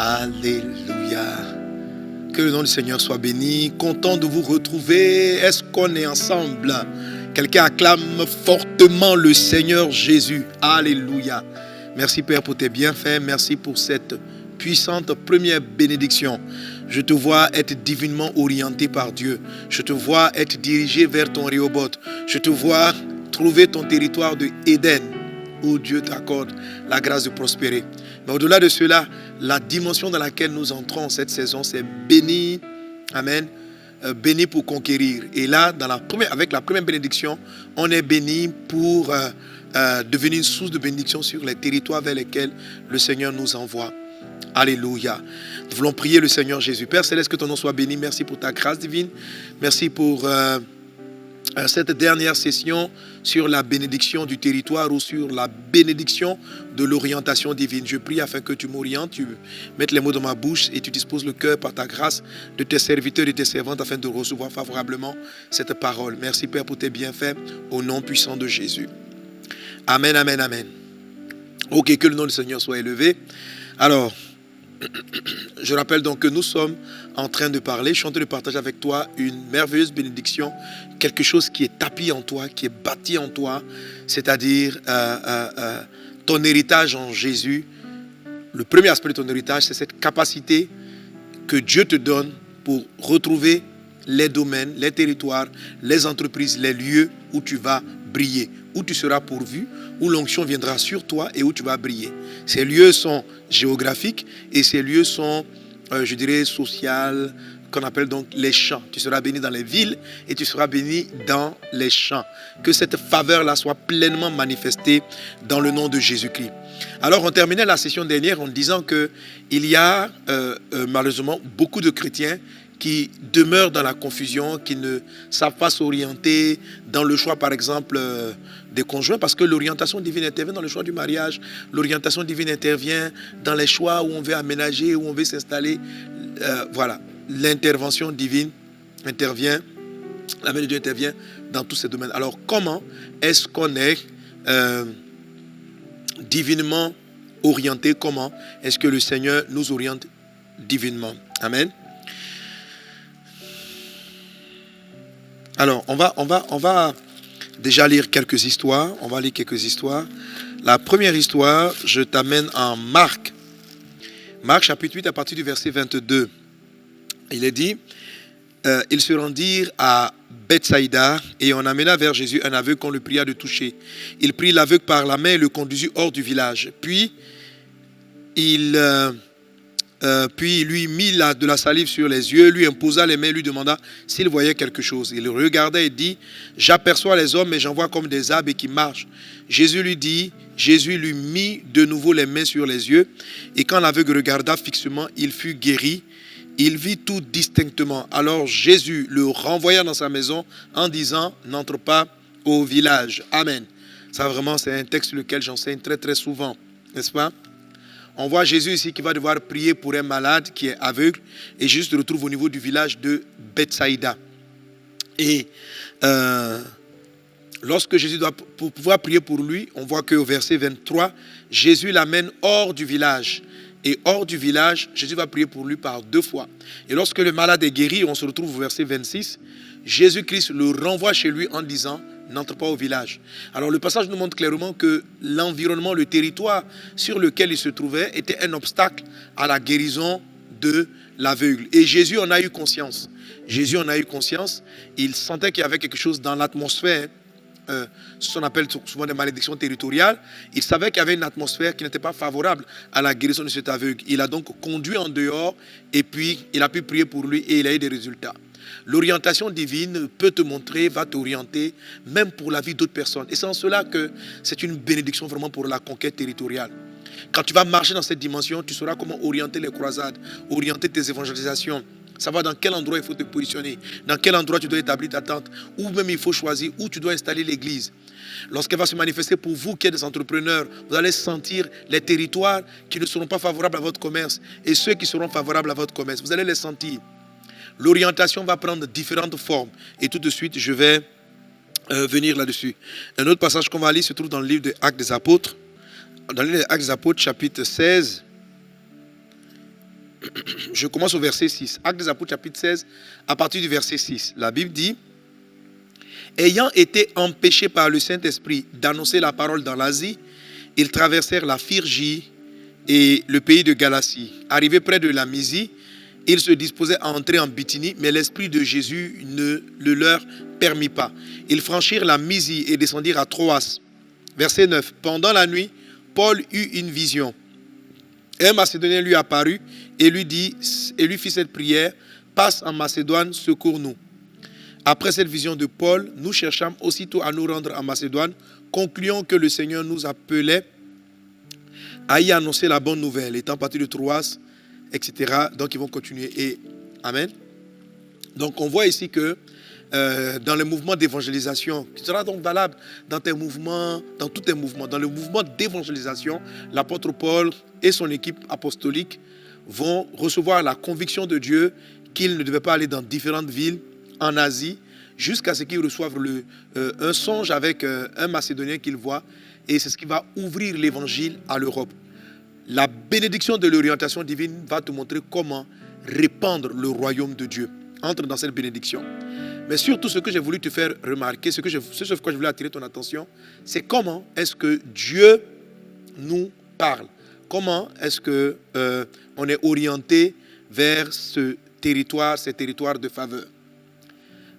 Alléluia. Que le nom du Seigneur soit béni. Content de vous retrouver. Est-ce qu'on est ensemble? Quelqu'un acclame fortement le Seigneur Jésus. Alléluia. Merci Père pour tes bienfaits. Merci pour cette puissante première bénédiction. Je te vois être divinement orienté par Dieu. Je te vois être dirigé vers ton Rehoboth. Je te vois trouver ton territoire de Éden, où Dieu t'accorde la grâce de prospérer. Mais au-delà de cela, la dimension dans laquelle nous entrons cette saison, c'est béni, amen, béni pour conquérir. Et là, avec la première bénédiction, on est béni pour devenir une source de bénédiction sur les territoires vers lesquels le Seigneur nous envoie. Alléluia. Nous voulons prier le Seigneur Jésus. Père Céleste, que ton nom soit béni. Merci pour ta grâce divine. Merci pour cette dernière session sur la bénédiction du territoire ou sur la bénédiction de l'orientation divine. Je prie afin que tu m'orientes, tu mettes les mots dans ma bouche et tu disposes le cœur par ta grâce de tes serviteurs et de tes servantes afin de recevoir favorablement cette parole. Merci Père pour tes bienfaits au nom puissant de Jésus. Amen, amen, amen. Ok, que le nom du Seigneur soit élevé. Alors, je rappelle donc que nous sommes en train de parler, je suis en train de partager avec toi une merveilleuse bénédiction, quelque chose qui est tapis en toi, qui est bâti en toi, c'est-à-dire ton héritage en Jésus. Le premier aspect de ton héritage, c'est cette capacité que Dieu te donne pour retrouver les domaines, les territoires, les entreprises, les lieux où tu vas briller, où tu seras pourvu, où l'onction viendra sur toi et où tu vas briller. Ces lieux sont géographiques et ces lieux sont, je dirais, sociaux, qu'on appelle donc les champs. Tu seras béni dans les villes et tu seras béni dans les champs. Que cette faveur-là soit pleinement manifestée dans le nom de Jésus-Christ. Alors, on terminait la session dernière en disant qu'il y a malheureusement beaucoup de chrétiens qui demeurent dans la confusion, qui ne savent pas s'orienter dans le choix, par exemple, des conjoints, parce que l'orientation divine intervient dans le choix du mariage, l'orientation divine intervient dans les choix où on veut aménager, où on veut s'installer. Voilà, l'intervention divine intervient, la main de Dieu intervient dans tous ces domaines. Alors, comment est-ce qu'on est divinement orienté? Comment est-ce que le Seigneur nous oriente divinement? Amen. Alors, on va déjà lire quelques histoires. On va lire quelques histoires. La première histoire, je t'amène en Marc. Marc chapitre 8 à partir du verset 22. Il est dit, ils se rendirent à Bethsaïda et on amena vers Jésus un aveugle qu'on le pria de toucher. Il prit l'aveugle par la main et le conduisit hors du village. Puis il lui mit de la salive sur les yeux, lui imposa les mains, lui demanda s'il voyait quelque chose. Il regardait et dit, j'aperçois les hommes, mais j'en vois comme des arbres qui marchent. Jésus lui mit de nouveau les mains sur les yeux, et quand l'aveugle regarda fixement, il fut guéri. Il vit tout distinctement. Alors Jésus le renvoya dans sa maison en disant, n'entre pas au village. Amen. Ça vraiment, c'est un texte lequel j'enseigne très très souvent, n'est-ce pas? On voit Jésus ici qui va devoir prier pour un malade qui est aveugle. Et Jésus se retrouve au niveau du village de Bethsaïda. Et lorsque Jésus doit pour pouvoir prier pour lui, on voit qu'au verset 23, Jésus l'amène hors du village. Et hors du village, Jésus va prier pour lui par 2 fois. Et lorsque le malade est guéri, on se retrouve au verset 26, Jésus-Christ le renvoie chez lui en disant, n'entre pas au village. Alors le passage nous montre clairement que l'environnement, le territoire sur lequel il se trouvait était un obstacle à la guérison de l'aveugle. Et Jésus en a eu conscience. Jésus en a eu conscience. Il sentait qu'il y avait quelque chose dans l'atmosphère, ce qu'on appelle souvent des malédictions territoriales. Il savait qu'il y avait une atmosphère qui n'était pas favorable à la guérison de cet aveugle. Il a donc conduit en dehors et puis il a pu prier pour lui et il a eu des résultats. L'orientation divine peut te montrer, va t'orienter, même pour la vie d'autres personnes. Et c'est en cela que c'est une bénédiction vraiment pour la conquête territoriale. Quand tu vas marcher dans cette dimension, tu sauras comment orienter les croisades, orienter tes évangélisations, savoir dans quel endroit il faut te positionner, dans quel endroit tu dois établir ta tente, où même il faut choisir, où tu dois installer l'église. Lorsqu'elle va se manifester pour vous qui êtes des entrepreneurs, vous allez sentir les territoires qui ne seront pas favorables à votre commerce et ceux qui seront favorables à votre commerce. Vous allez les sentir. L'orientation va prendre différentes formes. Et tout de suite, je vais venir là-dessus. Un autre passage qu'on va lire se trouve dans le livre des Actes des Apôtres. Dans le livre des Actes des Apôtres, chapitre 16. Je commence au verset 6. Actes des Apôtres, chapitre 16, à partir du verset 6. La Bible dit, ayant été empêchés par le Saint-Esprit d'annoncer la parole dans l'Asie, ils traversèrent la Phrygie et le pays de Galatie. Arrivés près de la Mysie, ils se disposaient à entrer en Bithynie, mais l'Esprit de Jésus ne le leur permit pas. Ils franchirent la Mysie et descendirent à Troas. Verset 9. Pendant la nuit, Paul eut une vision. Un Macédonien lui apparut et lui fit cette prière, passe en Macédoine, secours-nous. Après cette vision de Paul, nous cherchâmes aussitôt à nous rendre en Macédoine, concluant que le Seigneur nous appelait à y annoncer la bonne nouvelle. Étant partis de Troas, etc. Donc ils vont continuer. Et amen. Donc on voit ici que dans le mouvement d'évangélisation, qui sera donc valable dans tes mouvements, dans tous tes mouvements, dans le mouvement d'évangélisation, l'apôtre Paul et son équipe apostolique vont recevoir la conviction de Dieu qu'ils ne devaient pas aller dans différentes villes en Asie, jusqu'à ce qu'ils reçoivent un songe avec un Macédonien qu'ils voient, et c'est ce qui va ouvrir l'évangile à l'Europe. La bénédiction de l'orientation divine va te montrer comment répandre le royaume de Dieu. Entre dans cette bénédiction. Mais surtout, ce que j'ai voulu te faire remarquer, ce sur quoi je voulais attirer ton attention, c'est comment est-ce que Dieu nous parle. Comment est-ce qu'on est orienté vers ces territoires de faveur.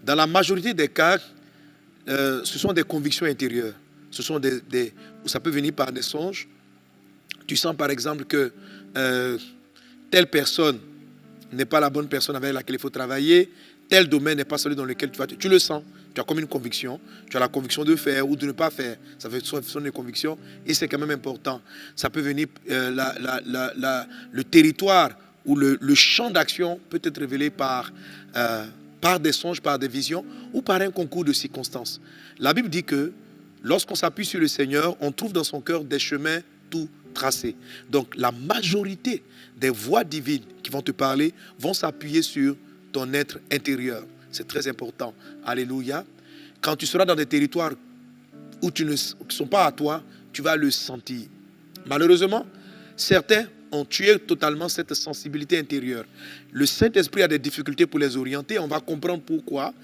Dans la majorité des cas, ce sont des convictions intérieures. Ce sont ça peut venir par des songes. Tu sens par exemple que telle personne n'est pas la bonne personne avec laquelle il faut travailler, tel domaine n'est pas celui dans lequel tu vas... Tu le sens, tu as comme une conviction, tu as la conviction de faire ou de ne pas faire. Ça fait son des convictions et c'est quand même important. Ça peut venir, le territoire ou le champ d'action peut être révélé par des songes, par des visions ou par un concours de circonstances. La Bible dit que lorsqu'on s'appuie sur le Seigneur, on trouve dans son cœur des chemins tout tracés. Donc la majorité des voix divines qui vont te parler vont s'appuyer sur ton être intérieur. C'est très important. Alléluia. Quand tu seras dans des territoires où qui ne sont pas à toi, tu vas le sentir. Malheureusement, certains ont tué totalement cette sensibilité intérieure. Le Saint-Esprit a des difficultés pour les orienter. On va comprendre pourquoi.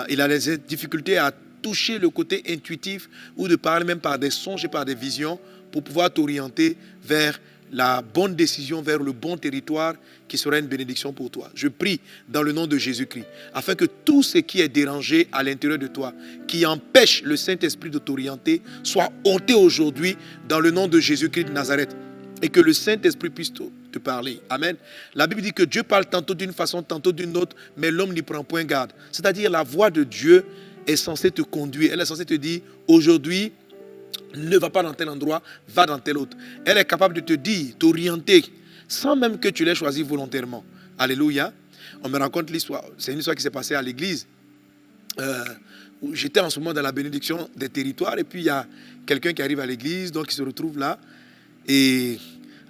Il a des difficultés à toucher le côté intuitif ou de parler même par des songes et par des visions pour pouvoir t'orienter vers la bonne décision, vers le bon territoire qui sera une bénédiction pour toi. Je prie dans le nom de Jésus-Christ, afin que tout ce qui est dérangé à l'intérieur de toi, qui empêche le Saint-Esprit de t'orienter, soit ôté aujourd'hui dans le nom de Jésus-Christ de Nazareth, et que le Saint-Esprit puisse te parler. Amen. La Bible dit que Dieu parle tantôt d'une façon, tantôt d'une autre, mais l'homme n'y prend point garde. C'est-à-dire la voix de Dieu est censée te conduire. Elle est censée te dire, aujourd'hui, ne va pas dans tel endroit, va dans tel autre. Elle est capable de te dire, t'orienter, sans même que tu l'aies choisi volontairement. Alléluia. On me raconte l'histoire. C'est une histoire qui s'est passée à l'église. Où j'étais en ce moment dans la bénédiction des territoires. Et puis il y a quelqu'un qui arrive à l'église, donc il se retrouve là. Et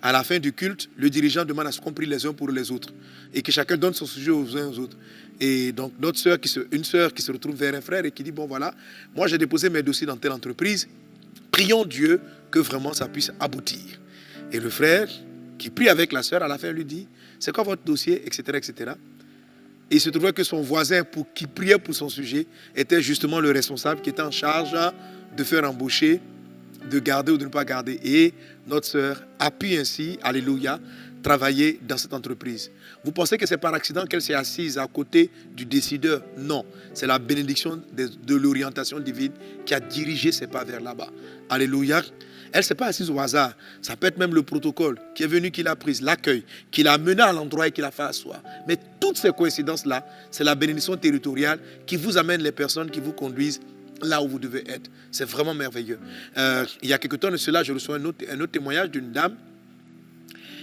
à la fin du culte, le dirigeant demande à ce qu'on prie les uns pour les autres. Et que chacun donne son sujet aux uns aux autres. Et donc une sœur qui se retrouve vers un frère et qui dit, bon voilà, moi j'ai déposé mes dossiers dans telle entreprise. Prions Dieu que vraiment ça puisse aboutir. Et le frère qui prie avec la sœur, à la fin lui dit, c'est quoi votre dossier, etc., etc. Et il se trouvait que son voisin qui priait pour son sujet était justement le responsable qui était en charge de faire embaucher, de garder ou de ne pas garder. Et notre sœur a pu ainsi, alléluia, travailler dans cette entreprise. Vous pensez que c'est par accident qu'elle s'est assise à côté du décideur? Non, c'est la bénédiction de l'orientation divine qui a dirigé ses pas vers là-bas. Alléluia. Elle ne s'est pas assise au hasard. Ça peut être même le protocole qui est venu, qui l'a prise, l'accueil, qui l'a menée à l'endroit et qui l'a fait asseoir. Mais toutes ces coïncidences-là, c'est la bénédiction territoriale qui vous amène les personnes qui vous conduisent là où vous devez être. C'est vraiment merveilleux. Il y a quelque temps de cela, je reçois un autre témoignage d'une dame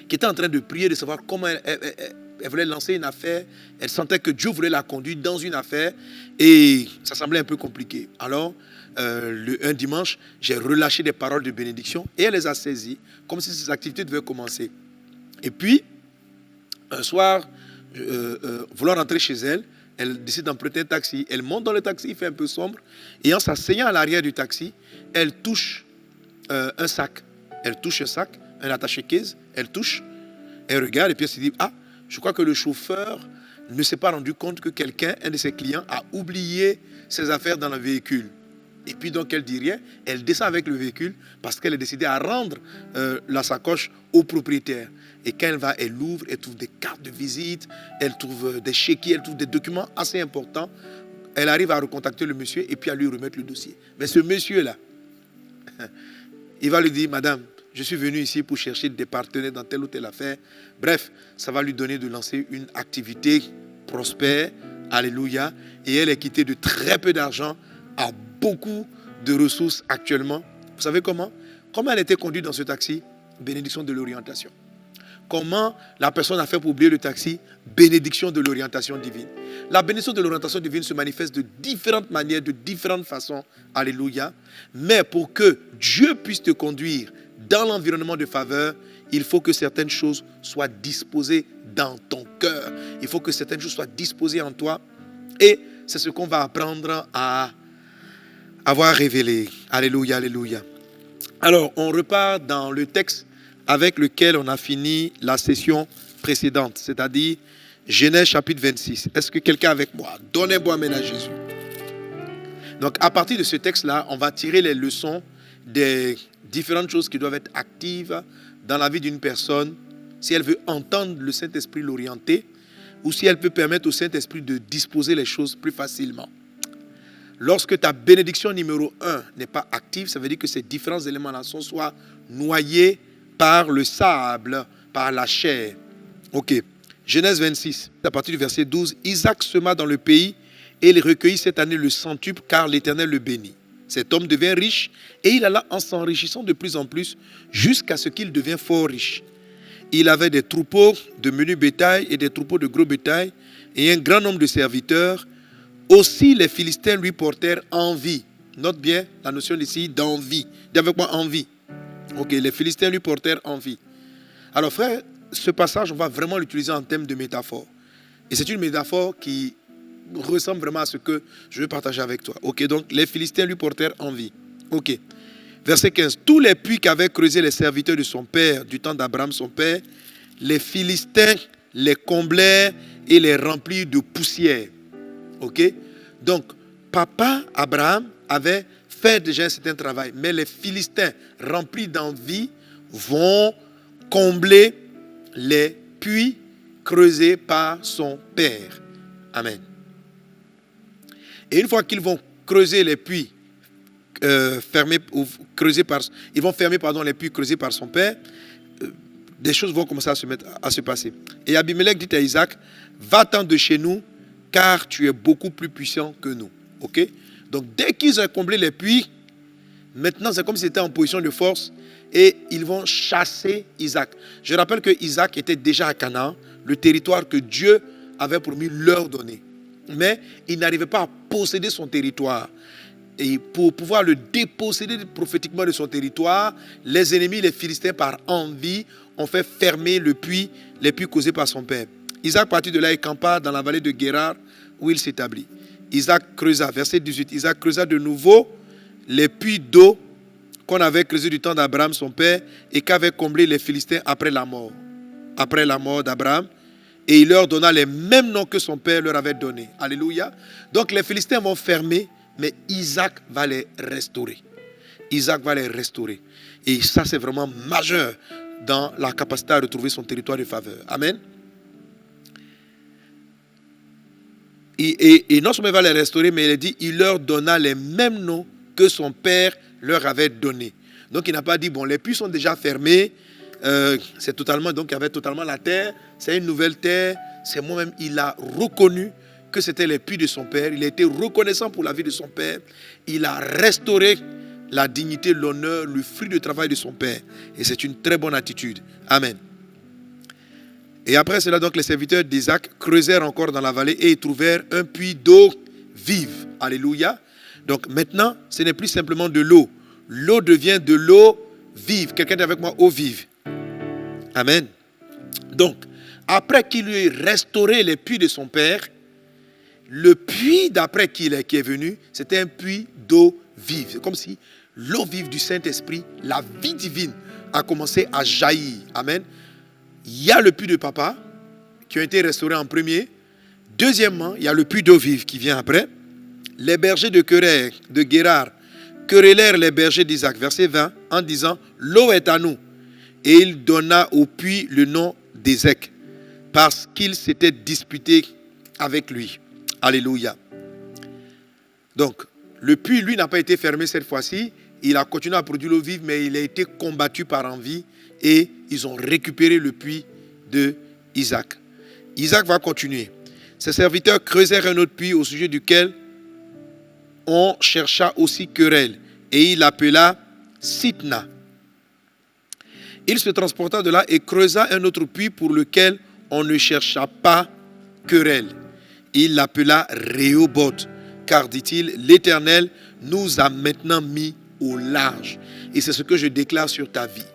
qui était en train de prier, de savoir comment elle voulait lancer une affaire. Elle sentait que Dieu voulait la conduire dans une affaire et ça semblait un peu compliqué. Alors, un dimanche, j'ai relâché des paroles de bénédiction et elle les a saisies comme si ses activités devaient commencer. Et puis, un soir, voulant rentrer chez elle, elle décide d'emprunter un taxi. Elle monte dans le taxi, il fait un peu sombre. Et en s'asseyant à l'arrière du taxi, elle touche un sac. Elle touche un sac, un attaché-caisse. Elle touche, elle regarde et puis elle se dit, ah, Je crois que le chauffeur ne s'est pas rendu compte que quelqu'un, un de ses clients, a oublié ses affaires dans le véhicule. Et puis donc elle dit rien, elle descend avec le véhicule parce qu'elle est décidée à rendre la sacoche au propriétaire. Et quand elle va, elle ouvre, elle trouve des cartes de visite, elle trouve des chéquiers, elle trouve des documents assez importants. Elle arrive à recontacter le monsieur et puis à lui remettre le dossier. Mais ce monsieur-là, il va lui dire, madame, je suis venu ici pour chercher des partenaires dans telle ou telle affaire. Bref, ça va lui donner de lancer une activité prospère. Alléluia. Et elle est quittée de très peu d'argent à beaucoup de ressources actuellement. Vous savez comment? Comment elle était conduite dans ce taxi? Bénédiction de l'orientation. Comment la personne a fait pour oublier le taxi? Bénédiction de l'orientation divine. La bénédiction de l'orientation divine se manifeste de différentes manières, de différentes façons. Alléluia. Mais pour que Dieu puisse te conduire dans l'environnement de faveur, il faut que certaines choses soient disposées dans ton cœur. Il faut que certaines choses soient disposées en toi. Et c'est ce qu'on va apprendre à avoir révélé. Alléluia, alléluia. Alors, on repart dans le texte avec lequel on a fini la session précédente, c'est-à-dire Genèse chapitre 26. Est-ce que quelqu'un avec moi? Donnez-moi amen à Jésus. Donc, à partir de ce texte-là, on va tirer les leçons des différentes choses qui doivent être actives dans la vie d'une personne si elle veut entendre le Saint-Esprit l'orienter ou si elle peut permettre au Saint-Esprit de disposer les choses plus facilement. Lorsque ta bénédiction numéro 1 n'est pas active, ça veut dire que ces différents éléments-là sont soit noyés par le sable, par la chair. Ok. Genèse 26, à partir du verset 12. Isaac sema dans le pays et il recueillit cette année le centuple car l'Éternel le bénit. Cet homme devint riche et il alla en s'enrichissant de plus en plus jusqu'à ce qu'il devient fort riche. Il avait des troupeaux de menu bétail et des troupeaux de gros bétail et un grand nombre de serviteurs. Aussi les Philistins lui portèrent envie. Note bien la notion ici d'envie. Dis avec moi envie. Ok, les Philistins lui portèrent envie. Alors frère, ce passage, on va vraiment l'utiliser en termes de métaphore. Et c'est une métaphore qui ressemble vraiment à ce que je veux partager avec toi. Ok, donc les Philistins lui portèrent envie. Ok. Verset 15. Tous les puits qu'avaient creusés les serviteurs de son père, du temps d'Abraham son père, les Philistins les comblèrent et les remplirent de poussière. Ok? Donc, papa Abraham avait fait déjà un certain travail, mais les Philistins remplis d'envie vont combler les puits creusés par son père. Amen. Et une fois qu'ils vont creuser les puits ils vont fermer les puits creusés par son père, des choses vont commencer à se passer. Et Abimelech dit à Isaac, va-t'en de chez nous, car tu es beaucoup plus puissant que nous. Ok? Donc dès qu'ils ont comblé les puits, maintenant c'est comme s'ils étaient en position de force et ils vont chasser Isaac. Je rappelle que Isaac était déjà à Canaan, le territoire que Dieu avait promis leur donner. Mais il n'arrivait pas à posséder son territoire. Et pour pouvoir le déposséder prophétiquement de son territoire, les ennemis, les Philistins, par envie, ont fait fermer les puits causés par son père. Isaac partit de là et campa dans la vallée de Guérar où il s'établit. Isaac creusa, verset 18, Isaac creusa de nouveau les puits d'eau qu'on avait creusés du temps d'Abraham son père et qu'avaient comblé les Philistins après la mort d'Abraham. Et il leur donna les mêmes noms que son père leur avait donnés. Alléluia. Donc les Philistins vont fermer, mais Isaac va les restaurer. Isaac va les restaurer. Et ça, c'est vraiment majeur dans la capacité à retrouver son territoire de faveur. Amen. Et non seulement il va les restaurer, mais il a dit, il leur donna les mêmes noms que son père leur avait donnés. Donc il n'a pas dit, bon, les puits sont déjà fermés, c'est totalement, donc il y avait totalement la terre, c'est une nouvelle terre, c'est moi-même, il a reconnu que c'était les puits de son père, il a été reconnaissant pour la vie de son père, il a restauré la dignité, l'honneur, le fruit du travail de son père. Et c'est une très bonne attitude. Amen. Et après cela, donc, les serviteurs d'Isaac creusèrent encore dans la vallée et ils trouvèrent un puits d'eau vive. Alléluia. Donc maintenant, ce n'est plus simplement de l'eau. L'eau devient de l'eau vive. Quelqu'un est avec moi, eau vive. Amen. Donc, après qu'il lui ait restauré les puits de son père, le puits d'après qui est venu, c'était un puits d'eau vive. C'est comme si l'eau vive du Saint-Esprit, la vie divine, a commencé à jaillir. Amen. Il y a le puits de papa, qui ont été restaurés en premier. Deuxièmement, il y a le puits d'eau vive qui vient après. Les bergers de Guérar querellèrent les bergers d'Isaac, verset 20, en disant, l'eau est à nous. Et il donna au puits le nom d'Ézek, parce qu'il s'était disputé avec lui. Alléluia. Donc, le puits, lui, n'a pas été fermé cette fois-ci. Il a continué à produire l'eau vive, mais il a été combattu par envie et ils ont récupéré le puits de Isaac. Isaac va continuer. Ses serviteurs creusèrent un autre puits au sujet duquel on chercha aussi querelle et il l'appela Sitna. Il se transporta de là et creusa un autre puits pour lequel on ne chercha pas querelle. Il l'appela Rehoboth, car, dit-il, l'Éternel nous a maintenant mis au large. Et c'est ce que je déclare sur ta vie.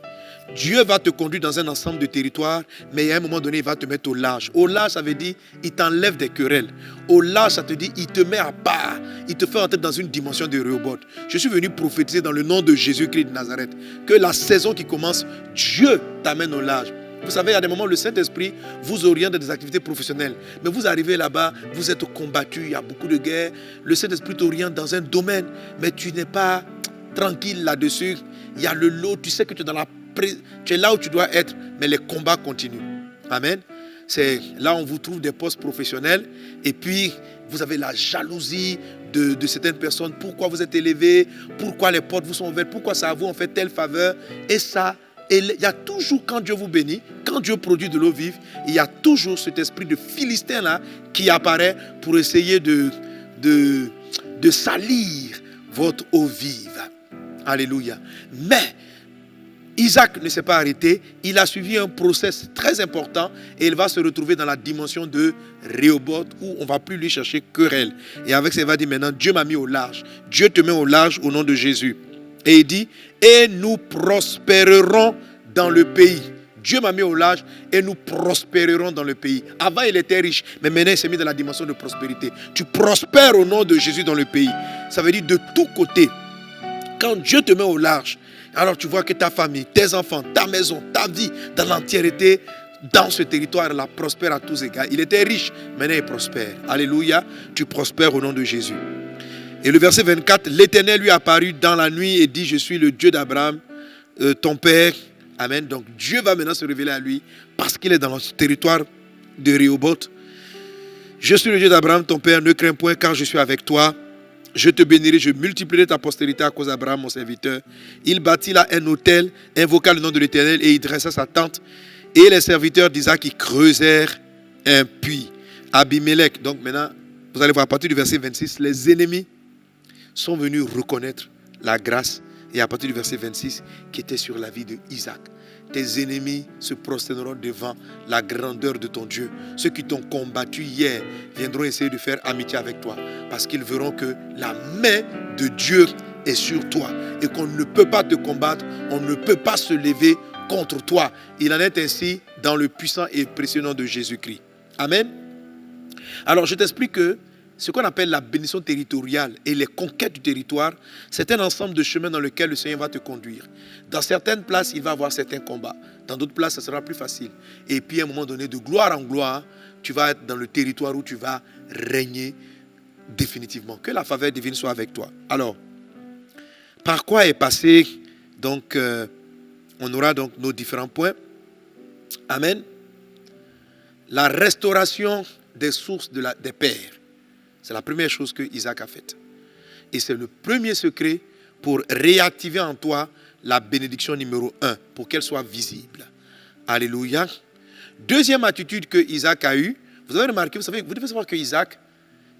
Dieu va te conduire dans un ensemble de territoires, mais à un moment donné, il va te mettre au large. Au large, ça veut dire, il t'enlève des querelles. Au large, ça te dit, il te met à part. Il te fait entrer dans une dimension de Rehoboth. Je suis venu prophétiser dans le nom de Jésus-Christ de Nazareth, que la saison qui commence, Dieu t'amène au large. Vous savez, il y a des moments où le Saint-Esprit vous oriente dans des activités professionnelles. Mais vous arrivez là-bas, vous êtes combattu, il y a beaucoup de guerres. Le Saint-Esprit t'oriente dans un domaine, mais tu n'es pas tranquille là-dessus. Il y a le lot, tu sais que tu es là où tu dois être, mais les combats continuent. Amen. C'est là où on vous trouve des postes professionnels et puis vous avez la jalousie de certaines personnes. Pourquoi vous êtes élevé? Pourquoi les portes vous sont ouvertes? Pourquoi ça à vous on fait telle faveur? Et ça, il y a toujours, quand Dieu vous bénit, quand Dieu produit de l'eau vive, il y a toujours cet esprit de Philistin là qui apparaît pour essayer de salir votre eau vive. Alléluia. Mais Isaac ne s'est pas arrêté, il a suivi un process très important et il va se retrouver dans la dimension de Rehoboth où on ne va plus lui chercher querelle. Et avec ça, il va dire maintenant, Dieu m'a mis au large. Dieu te met au large au nom de Jésus. Et il dit, et nous prospérerons dans le pays. Dieu m'a mis au large et nous prospérerons dans le pays. Avant, il était riche, mais maintenant, il s'est mis dans la dimension de prospérité. Tu prospères au nom de Jésus dans le pays. Ça veut dire de tous côtés. Quand Dieu te met au large, alors tu vois que ta famille, tes enfants, ta maison, ta vie, dans l'entièreté, dans ce territoire-là, prospère à tous égards. Il était riche, maintenant il prospère. Alléluia, tu prospères au nom de Jésus. Et le verset 24, l'Éternel lui apparut dans la nuit et dit, je suis le Dieu d'Abraham, ton père. Amen. Donc Dieu va maintenant se révéler à lui parce qu'il est dans le territoire de Rehoboth. Je suis le Dieu d'Abraham, ton père, ne crains point car je suis avec toi. Je te bénirai, je multiplierai ta postérité à cause d'Abraham, mon serviteur. Il bâtit là un autel, invoqua le nom de l'Éternel et il dressa sa tente. Et les serviteurs d'Isaac, ils creusèrent un puits. Abimelech, donc maintenant, vous allez voir à partir du verset 26, les ennemis sont venus reconnaître la grâce. Et à partir du verset 26, qui était sur la vie de Isaac. Tes ennemis se prosterneront devant la grandeur de ton Dieu. Ceux qui t'ont combattu hier viendront essayer de faire amitié avec toi. Parce qu'ils verront que la main de Dieu est sur toi. Et qu'on ne peut pas te combattre, on ne peut pas se lever contre toi. Il en est ainsi dans le puissant et précieux nom de Jésus-Christ. Amen. Alors je t'explique que ce qu'on appelle la bénédiction territoriale et les conquêtes du territoire, c'est un ensemble de chemins dans lequel le Seigneur va te conduire. Dans certaines places, il va y avoir certains combats. Dans d'autres places, ça sera plus facile. Et puis, à un moment donné, de gloire en gloire, tu vas être dans le territoire où tu vas régner définitivement. Que la faveur divine soit avec toi. Alors, par quoi est passé, donc, on aura donc nos différents points. Amen. La restauration des sources des pères. C'est la première chose que Isaac a faite. Et c'est le premier secret pour réactiver en toi la bénédiction numéro 1, pour qu'elle soit visible. Alléluia. Deuxième attitude que Isaac a eue, vous avez remarqué, vous devez savoir que Isaac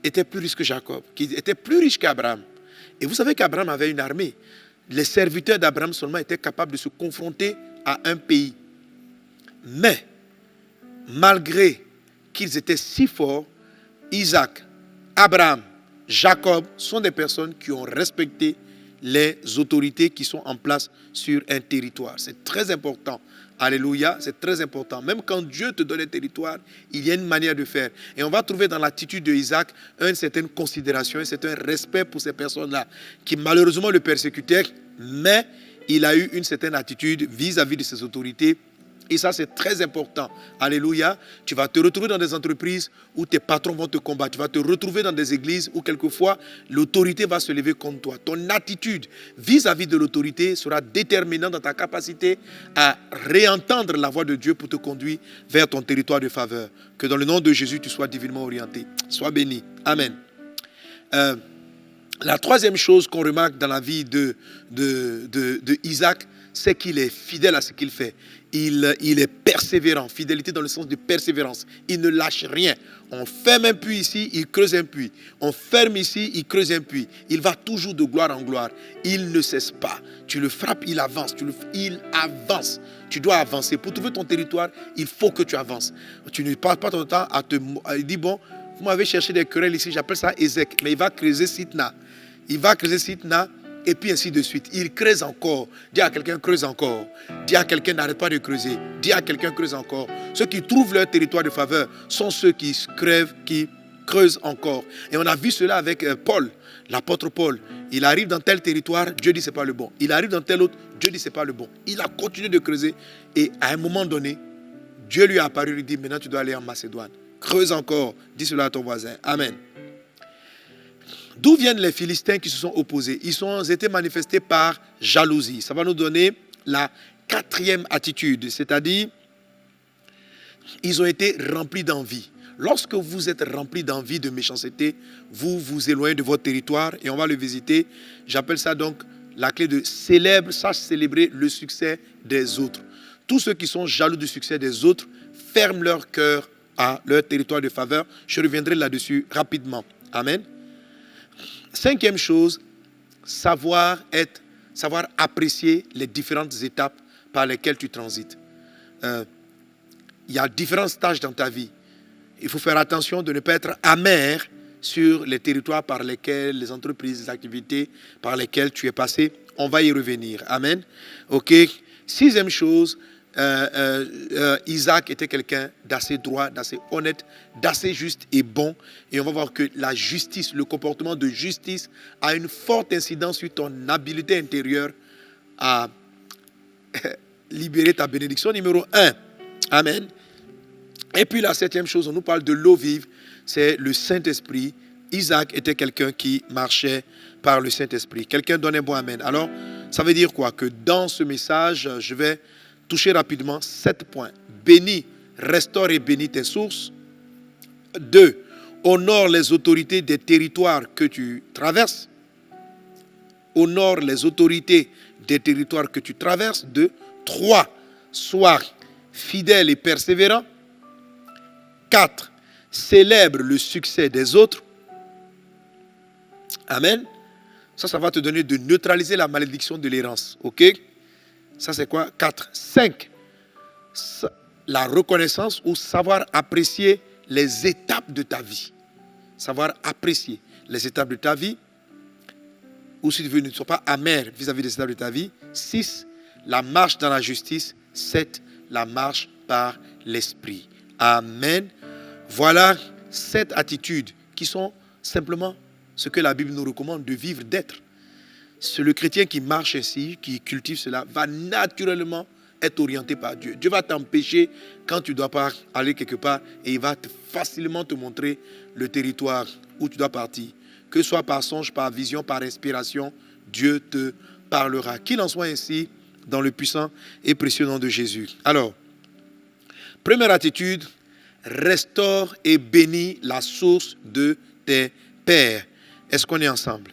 était plus riche que Jacob, qu'il était plus riche qu'Abraham. Et vous savez qu'Abraham avait une armée. Les serviteurs d'Abraham seulement étaient capables de se confronter à un pays. Mais, malgré qu'ils étaient si forts, Isaac, Abraham, Jacob sont des personnes qui ont respecté les autorités qui sont en place sur un territoire. C'est très important. Alléluia, c'est très important. Même quand Dieu te donne un territoire, il y a une manière de faire. Et on va trouver dans l'attitude d'Isaac une certaine considération, un certain respect pour ces personnes-là qui malheureusement le persécutaient, mais il a eu une certaine attitude vis-à-vis de ses autorités Et ça, c'est très important. Alléluia. Tu vas te retrouver dans des entreprises où tes patrons vont te combattre. Tu vas te retrouver dans des églises où quelquefois l'autorité va se lever contre toi. Ton attitude vis-à-vis de l'autorité sera déterminante dans ta capacité à réentendre la voix de Dieu pour te conduire vers ton territoire de faveur. Que dans le nom de Jésus, tu sois divinement orienté. Sois béni. Amen. La troisième chose qu'on remarque dans la vie de Isaac, c'est qu'il est fidèle à ce qu'il fait. Il est persévérant. Fidélité dans le sens de persévérance. Il ne lâche rien. On ferme un puits ici, il creuse un puits. On ferme ici, il creuse un puits. Il va toujours de gloire en gloire. Il ne cesse pas. Tu le frappes, il avance. Il avance. Tu dois avancer. Pour trouver ton territoire, il faut que tu avances. Tu ne passes pas ton temps à dire, bon, vous m'avez cherché des querelles ici, j'appelle ça Ézek. Mais il va creuser Sitna. Il va creuser Sitna. Et puis ainsi de suite. Il creuse encore. Dis à quelqu'un, creuse encore. Dis à quelqu'un, n'arrête pas de creuser. Dis à quelqu'un, creuse encore. Ceux qui trouvent leur territoire de faveur sont ceux qui crèvent, qui creusent encore. Et on a vu cela avec Paul, l'apôtre Paul. Il arrive dans tel territoire, Dieu dit c'est pas le bon. Il arrive dans tel autre, Dieu dit c'est pas le bon. Il a continué de creuser. Et à un moment donné, Dieu lui a apparu, lui dit, maintenant tu dois aller en Macédoine. Creuse encore. Dis cela à ton voisin. Amen. D'où viennent les Philistins qui se sont opposés? Ils ont été manifestés par jalousie. Ça va nous donner la quatrième attitude, c'est-à-dire, ils ont été remplis d'envie. Lorsque vous êtes remplis d'envie, de méchanceté, vous vous éloignez de votre territoire et on va le visiter. J'appelle ça donc la clé de sache célébrer le succès des autres. Tous ceux qui sont jaloux du succès des autres ferment leur cœur à leur territoire de faveur. Je reviendrai là-dessus rapidement. Amen. Cinquième chose, savoir apprécier les différentes étapes par lesquelles tu transites. Il y a différents stages dans ta vie. Il faut faire attention de ne pas être amer sur les territoires par lesquels, les entreprises, les activités par lesquelles tu es passé. On va y revenir. Amen. Ok. Sixième chose, Isaac était quelqu'un d'assez droit, d'assez honnête, d'assez juste et bon. Et on va voir que la justice, le comportement de justice a une forte incidence sur ton habileté intérieure à libérer ta bénédiction. Numéro 1. Amen. Et puis la septième chose, on nous parle de l'eau vive, c'est le Saint-Esprit. Isaac était quelqu'un qui marchait par le Saint-Esprit. Quelqu'un donne un bon amen. Alors, ça veut dire quoi? Que dans ce message, je vais toucher rapidement 7 points. Bénis, restaure et bénis tes sources. 2. Honore les autorités des territoires que tu traverses. Honore les autorités des territoires que tu traverses. 2. 3. Sois fidèle et persévérant. 4. Célèbre le succès des autres. Amen. Ça va te donner de neutraliser la malédiction de l'errance. Ok? Ça, c'est quoi? 4. 5. La reconnaissance ou savoir apprécier les étapes de ta vie. Savoir apprécier les étapes de ta vie. Ou si tu veux, ne sois pas amer vis-à-vis des étapes de ta vie. 6. La marche dans la justice. 7. La marche par l'esprit. Amen. Voilà 7 attitudes qui sont simplement ce que la Bible nous recommande de vivre, d'être. C'est le chrétien qui marche ainsi, qui cultive cela, va naturellement être orienté par Dieu. Dieu va t'empêcher quand tu ne dois pas aller quelque part et il va facilement te montrer le territoire où tu dois partir. Que ce soit par songe, par vision, par inspiration, Dieu te parlera. Qu'il en soit ainsi dans le puissant et précieux nom de Jésus. Alors, première attitude, restaure et bénis la source de tes pères. Est-ce qu'on est ensemble?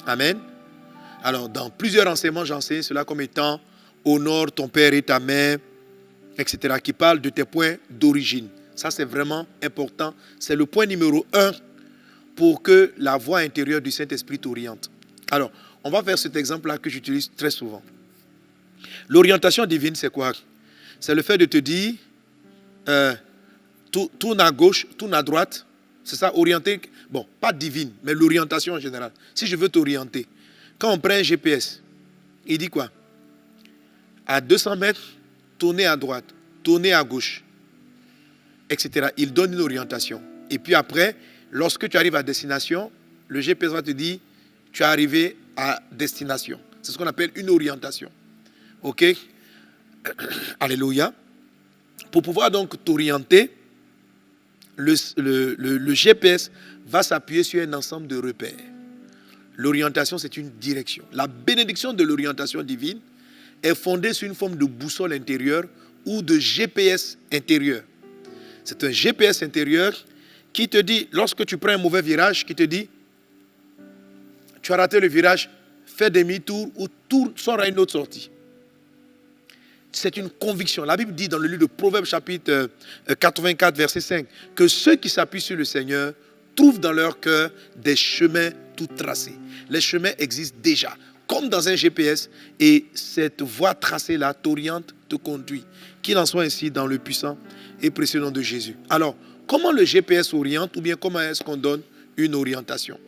Amen. Alors, dans plusieurs enseignements, j'enseigne cela comme étant honore ton père et ta mère, etc., qui parle de tes points d'origine. Ça, c'est vraiment important. C'est le point numéro 1 pour que la voix intérieure du Saint-Esprit t'oriente. Alors, on va faire cet exemple-là que j'utilise très souvent. L'orientation divine, c'est quoi? C'est le fait de te dire, tourne à gauche, tourne à droite. C'est ça, orienter. Bon, pas divine, mais l'orientation en général. Si je veux t'orienter, quand on prend un GPS, il dit quoi? À 200 mètres, tournez à droite, tournez à gauche, etc. Il donne une orientation. Et puis après, lorsque tu arrives à destination, le GPS va te dire, tu es arrivé à destination. C'est ce qu'on appelle une orientation. Ok? Alléluia. Pour pouvoir donc t'orienter, le GPS va s'appuyer sur un ensemble de repères. L'orientation, c'est une direction. La bénédiction de l'orientation divine est fondée sur une forme de boussole intérieure ou de GPS intérieur. C'est un GPS intérieur qui te dit, lorsque tu prends un mauvais virage, qui te dit, tu as raté le virage, fais demi-tour ou sors à une autre sortie. C'est une conviction. La Bible dit dans le livre de Proverbes chapitre 84, verset 5, que ceux qui s'appuient sur le Seigneur trouvent dans leur cœur des chemins tout tracés. Les chemins existent déjà, comme dans un GPS, et cette voie tracée-là t'oriente, te conduit. Qu'il en soit ainsi dans le puissant et précieux nom de Jésus. Alors, comment le GPS oriente, ou bien comment est-ce qu'on donne une orientation?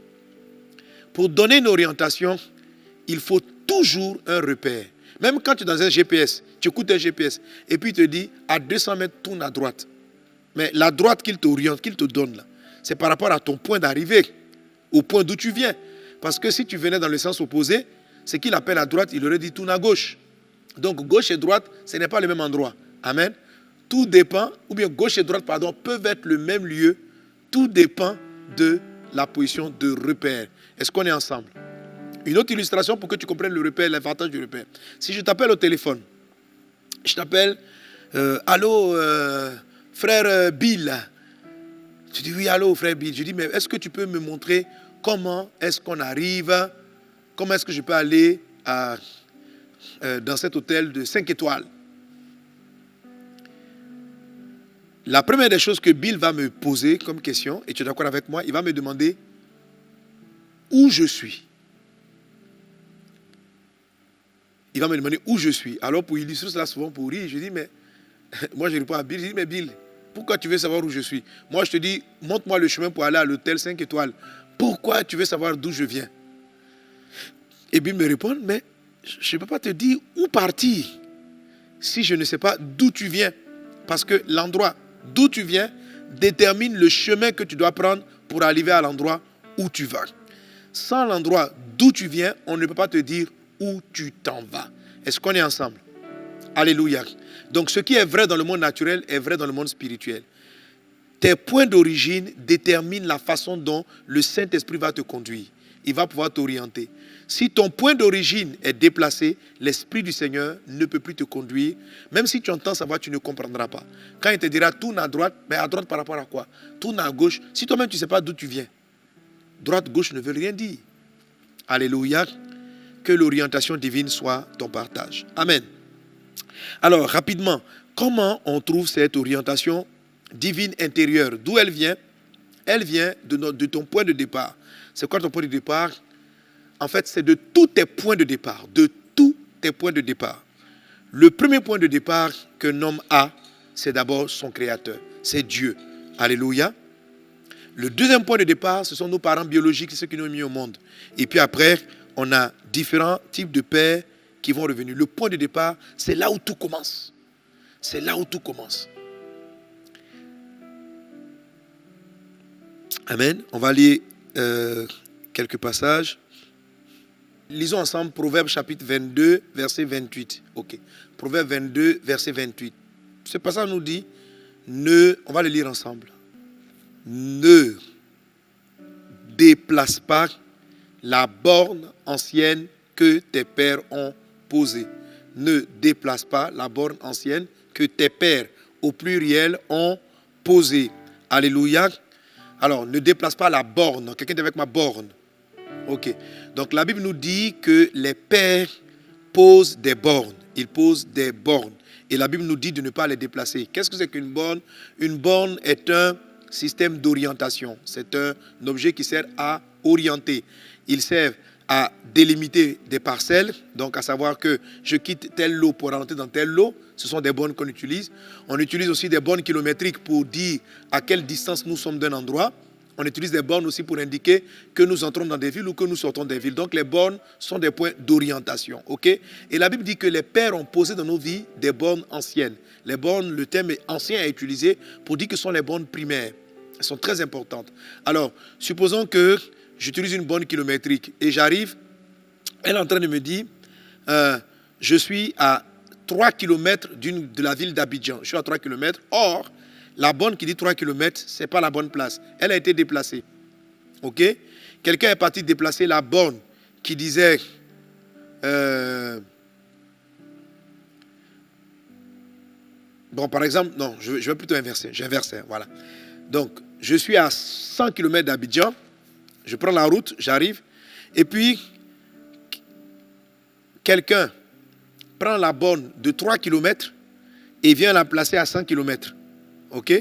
Pour donner une orientation, il faut toujours un repère. Même quand tu es dans un GPS, tu écoutes un GPS, et puis il te dit, à 200 mètres, tourne à droite. Mais la droite qu'il t'oriente, qu'il te donne là, c'est par rapport à ton point d'arrivée, au point d'où tu viens. Parce que si tu venais dans le sens opposé, ce qu'il appelle à droite, il aurait dit tourne à gauche. Donc gauche et droite, ce n'est pas le même endroit. Amen. Tout dépend, ou bien gauche et droite, pardon, peuvent être le même lieu. Tout dépend de la position de repère. Est-ce qu'on est ensemble? Une autre illustration pour que tu comprennes le repère, l'avantage du repère. Si je t'appelle au téléphone, je t'appelle, allô, frère Bill. Tu dis, oui, allô, frère Bill. Je dis, mais est-ce que tu peux me montrer comment est-ce qu'on arrive, comment est-ce que je peux aller dans cet hôtel de 5 étoiles? La première des choses que Bill va me poser comme question, et tu es d'accord avec moi, il va me demander où je suis. Il va me demander où je suis. Alors pour illustrer cela souvent pour rire, je dis, mais moi je réponds à Bill, je dis, mais Bill, pourquoi tu veux savoir où je suis? Moi je te dis, montre-moi le chemin pour aller à l'hôtel 5 étoiles. Pourquoi tu veux savoir d'où je viens? Et Bill me répond, mais je ne peux pas te dire où partir si je ne sais pas d'où tu viens. Parce que l'endroit d'où tu viens détermine le chemin que tu dois prendre pour arriver à l'endroit où tu vas. Sans l'endroit d'où tu viens, on ne peut pas te dire où tu t'en vas. Est-ce qu'on est ensemble? Alléluia. Donc ce qui est vrai dans le monde naturel est vrai dans le monde spirituel. Tes points d'origine déterminent la façon dont le Saint-Esprit va te conduire. Il va pouvoir t'orienter. Si ton point d'origine est déplacé, l'Esprit du Seigneur ne peut plus te conduire. Même si tu entends sa voix, tu ne comprendras pas. Quand il te dira tourne à droite, mais à droite par rapport à quoi? Tourne à gauche. Si toi-même tu ne sais pas d'où tu viens, droite, gauche ne veut rien dire. Alléluia. Que l'orientation divine soit ton partage. Amen. Alors, rapidement, comment on trouve cette orientation divine intérieure? D'où elle vient? Elle vient de ton point de départ. C'est quoi ton point de départ? En fait, c'est de tous tes points de départ. De tous tes points de départ. Le premier point de départ qu'un homme a, c'est d'abord son Créateur. C'est Dieu. Alléluia. Le deuxième point de départ, ce sont nos parents biologiques, ceux qui nous ont mis au monde. Et puis après, on a différents types de pères qui vont revenir. Le point de départ, c'est là où tout commence. C'est là où tout commence. Amen. On va lire quelques passages. Lisons ensemble Proverbes chapitre 22, verset 28. Ok. Proverbes 22, verset 28. Ce passage nous dit, on va le lire ensemble. Ne déplace pas la borne ancienne que tes pères ont posée. Ne déplace pas la borne ancienne que tes pères, au pluriel, ont posée. Alléluia. Alors, ne déplace pas la borne. Quelqu'un est avec ma borne. Ok. Donc, la Bible nous dit que les pères posent des bornes. Ils posent des bornes. Et la Bible nous dit de ne pas les déplacer. Qu'est-ce que c'est qu'une borne? Une borne est un système d'orientation. C'est un objet qui sert à orienter. Il sert à délimiter des parcelles, donc à savoir que je quitte tel lot pour rentrer dans tel lot. Ce sont des bornes qu'on utilise. On utilise aussi des bornes kilométriques pour dire à quelle distance nous sommes d'un endroit. On utilise des bornes aussi pour indiquer que nous entrons dans des villes ou que nous sortons des villes. Donc les bornes sont des points d'orientation. Okay? Et la Bible dit que les pères ont posé dans nos vies des bornes anciennes. Les bornes, le terme ancien est utilisé pour dire que ce sont les bornes primaires. Elles sont très importantes. Alors, supposons que j'utilise une borne kilométrique et j'arrive, elle est en train de me dire, je suis à 3 km de la ville d'Abidjan. Je suis à 3 km. Or, la borne qui dit 3 km, ce n'est pas la bonne place. Elle a été déplacée. OK? Quelqu'un est parti déplacer la borne qui disait... Bon, par exemple, non, je vais plutôt inverser. J'inverse, voilà. Donc, je suis à 100 km d'Abidjan. Je prends la route, j'arrive. Et puis, quelqu'un prend la borne de 3 km et vient la placer à 100 km. OK?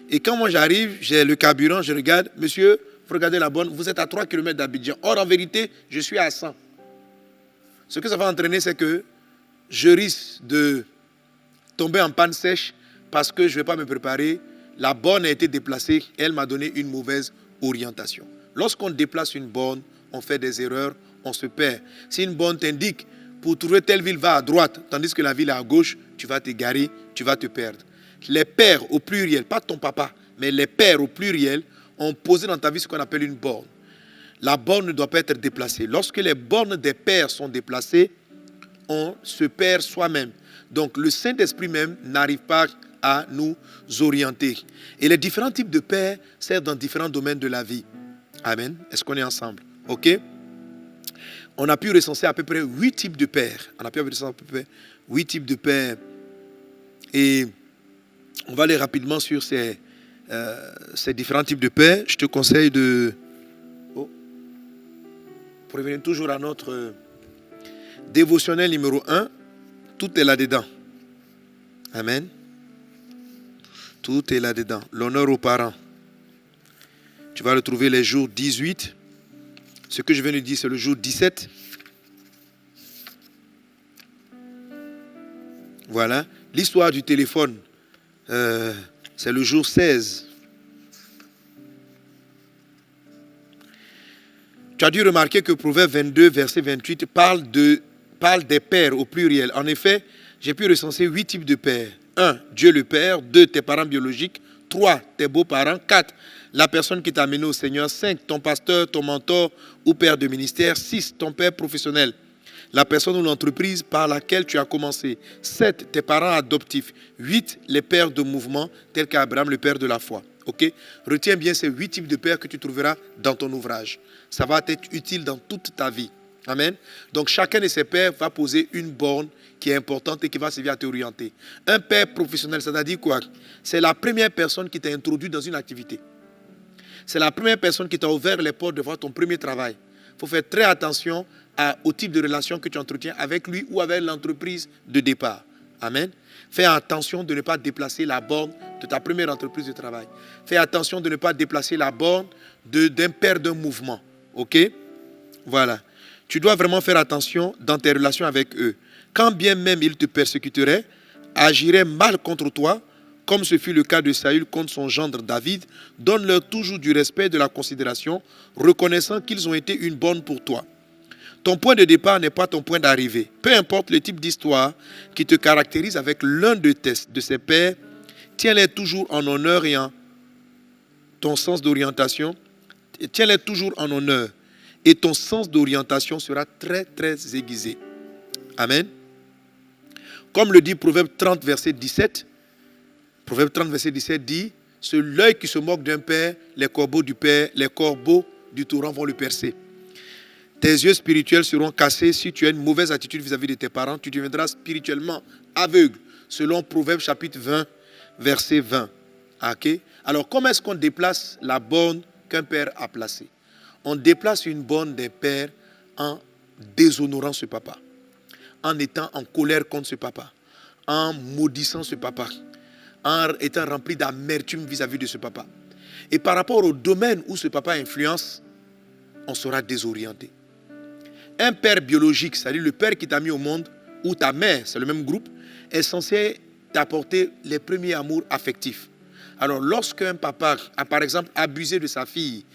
Et quand moi j'arrive, j'ai le carburant, je regarde. Monsieur, vous regardez la borne, vous êtes à 3 km d'Abidjan. Or, en vérité, je suis à 100. Ce que ça va entraîner, c'est que je risque de tomber en panne sèche parce que je ne vais pas me préparer. La borne a été déplacée et elle m'a donné une mauvaise orientation. Lorsqu'on déplace une borne, on fait des erreurs, on se perd. Si une borne t'indique pour trouver telle ville, va à droite, tandis que la ville est à gauche, tu vas te garer, tu vas te perdre. Les pères au pluriel, pas ton papa, mais les pères au pluriel ont posé dans ta vie ce qu'on appelle une borne. La borne ne doit pas être déplacée. Lorsque les bornes des pères sont déplacées, on se perd soi-même. Donc le Saint-Esprit même n'arrive pas à nous orienter. Et les différents types de pères servent dans différents domaines de la vie. Amen. Est-ce qu'on est ensemble? OK? On a pu recenser à peu près 8 types de pères. On a pu recenser à peu près 8 types de pères. Et on va aller rapidement sur ces différents types de pères. Je te conseille de... pour revenir toujours à notre dévotionnel numéro 1, tout est là-dedans. Amen. Tout est là-dedans. L'honneur aux parents. Tu vas retrouver les jours 18. Ce que je viens de dire, c'est le jour 17. Voilà. L'histoire du téléphone, c'est le jour 16. Tu as dû remarquer que Proverbe 22, verset 28, parle des pères au pluriel. En effet, j'ai pu recenser 8 types de pères. 1. Dieu le Père. 2. Tes parents biologiques. 3. Tes beaux-parents. 4. La personne qui t'a amené au Seigneur. 5. Ton pasteur, ton mentor ou père de ministère. 6. Ton père professionnel. La personne ou l'entreprise par laquelle tu as commencé. 7. Tes parents adoptifs. 8. Les pères de mouvement, tels qu'Abraham, le père de la foi. Ok? Retiens bien ces 8 types de pères que tu trouveras dans ton ouvrage. Ça va être utile dans toute ta vie. Amen. Donc chacun de ces pères va poser une borne qui est importante et qui va servir à t'orienter. Un père professionnel, ça veut dire quoi? C'est la première personne qui t'a introduit dans une activité. C'est la première personne qui t'a ouvert les portes de voir ton premier travail. Il faut faire très attention au type de relation que tu entretiens avec lui ou avec l'entreprise de départ. Amen. Fais attention de ne pas déplacer la borne de ta première entreprise de travail. Fais attention de ne pas déplacer la borne d'un père d'un mouvement. OK? Voilà. Tu dois vraiment faire attention dans tes relations avec eux. Quand bien même ils te persécuteraient, agiraient mal contre toi, comme ce fut le cas de Saül contre son gendre David, donne-leur toujours du respect et de la considération, reconnaissant qu'ils ont été une bonne pour toi. Ton point de départ n'est pas ton point d'arrivée. Peu importe le type d'histoire qui te caractérise avec l'un de ces pères, tiens-les toujours en honneur et en ton sens d'orientation. Tiens-les toujours en honneur. Et ton sens d'orientation sera très, très aiguisé. Amen. Comme le dit Proverbe 30, verset 17, Proverbe 30, verset 17 dit, « C'est l'œil qui se moque d'un père, les corbeaux du torrent vont le percer. » Tes yeux spirituels seront cassés si tu as une mauvaise attitude vis-à-vis de tes parents. Tu deviendras spirituellement aveugle, selon Proverbe chapitre 20, verset 20. Okay? Alors, comment est-ce qu'on déplace la borne qu'un père a placée? On déplace une borne des pères en déshonorant ce papa, en étant en colère contre ce papa, en maudissant ce papa, en étant rempli d'amertume vis-à-vis de ce papa. Et par rapport au domaine où ce papa influence, on sera désorienté. Un père biologique, c'est-à-dire le père qui t'a mis au monde, ou ta mère, c'est le même groupe, est censé t'apporter les premiers amours affectifs. Alors, lorsqu'un papa a, par exemple, abusé de sa fille,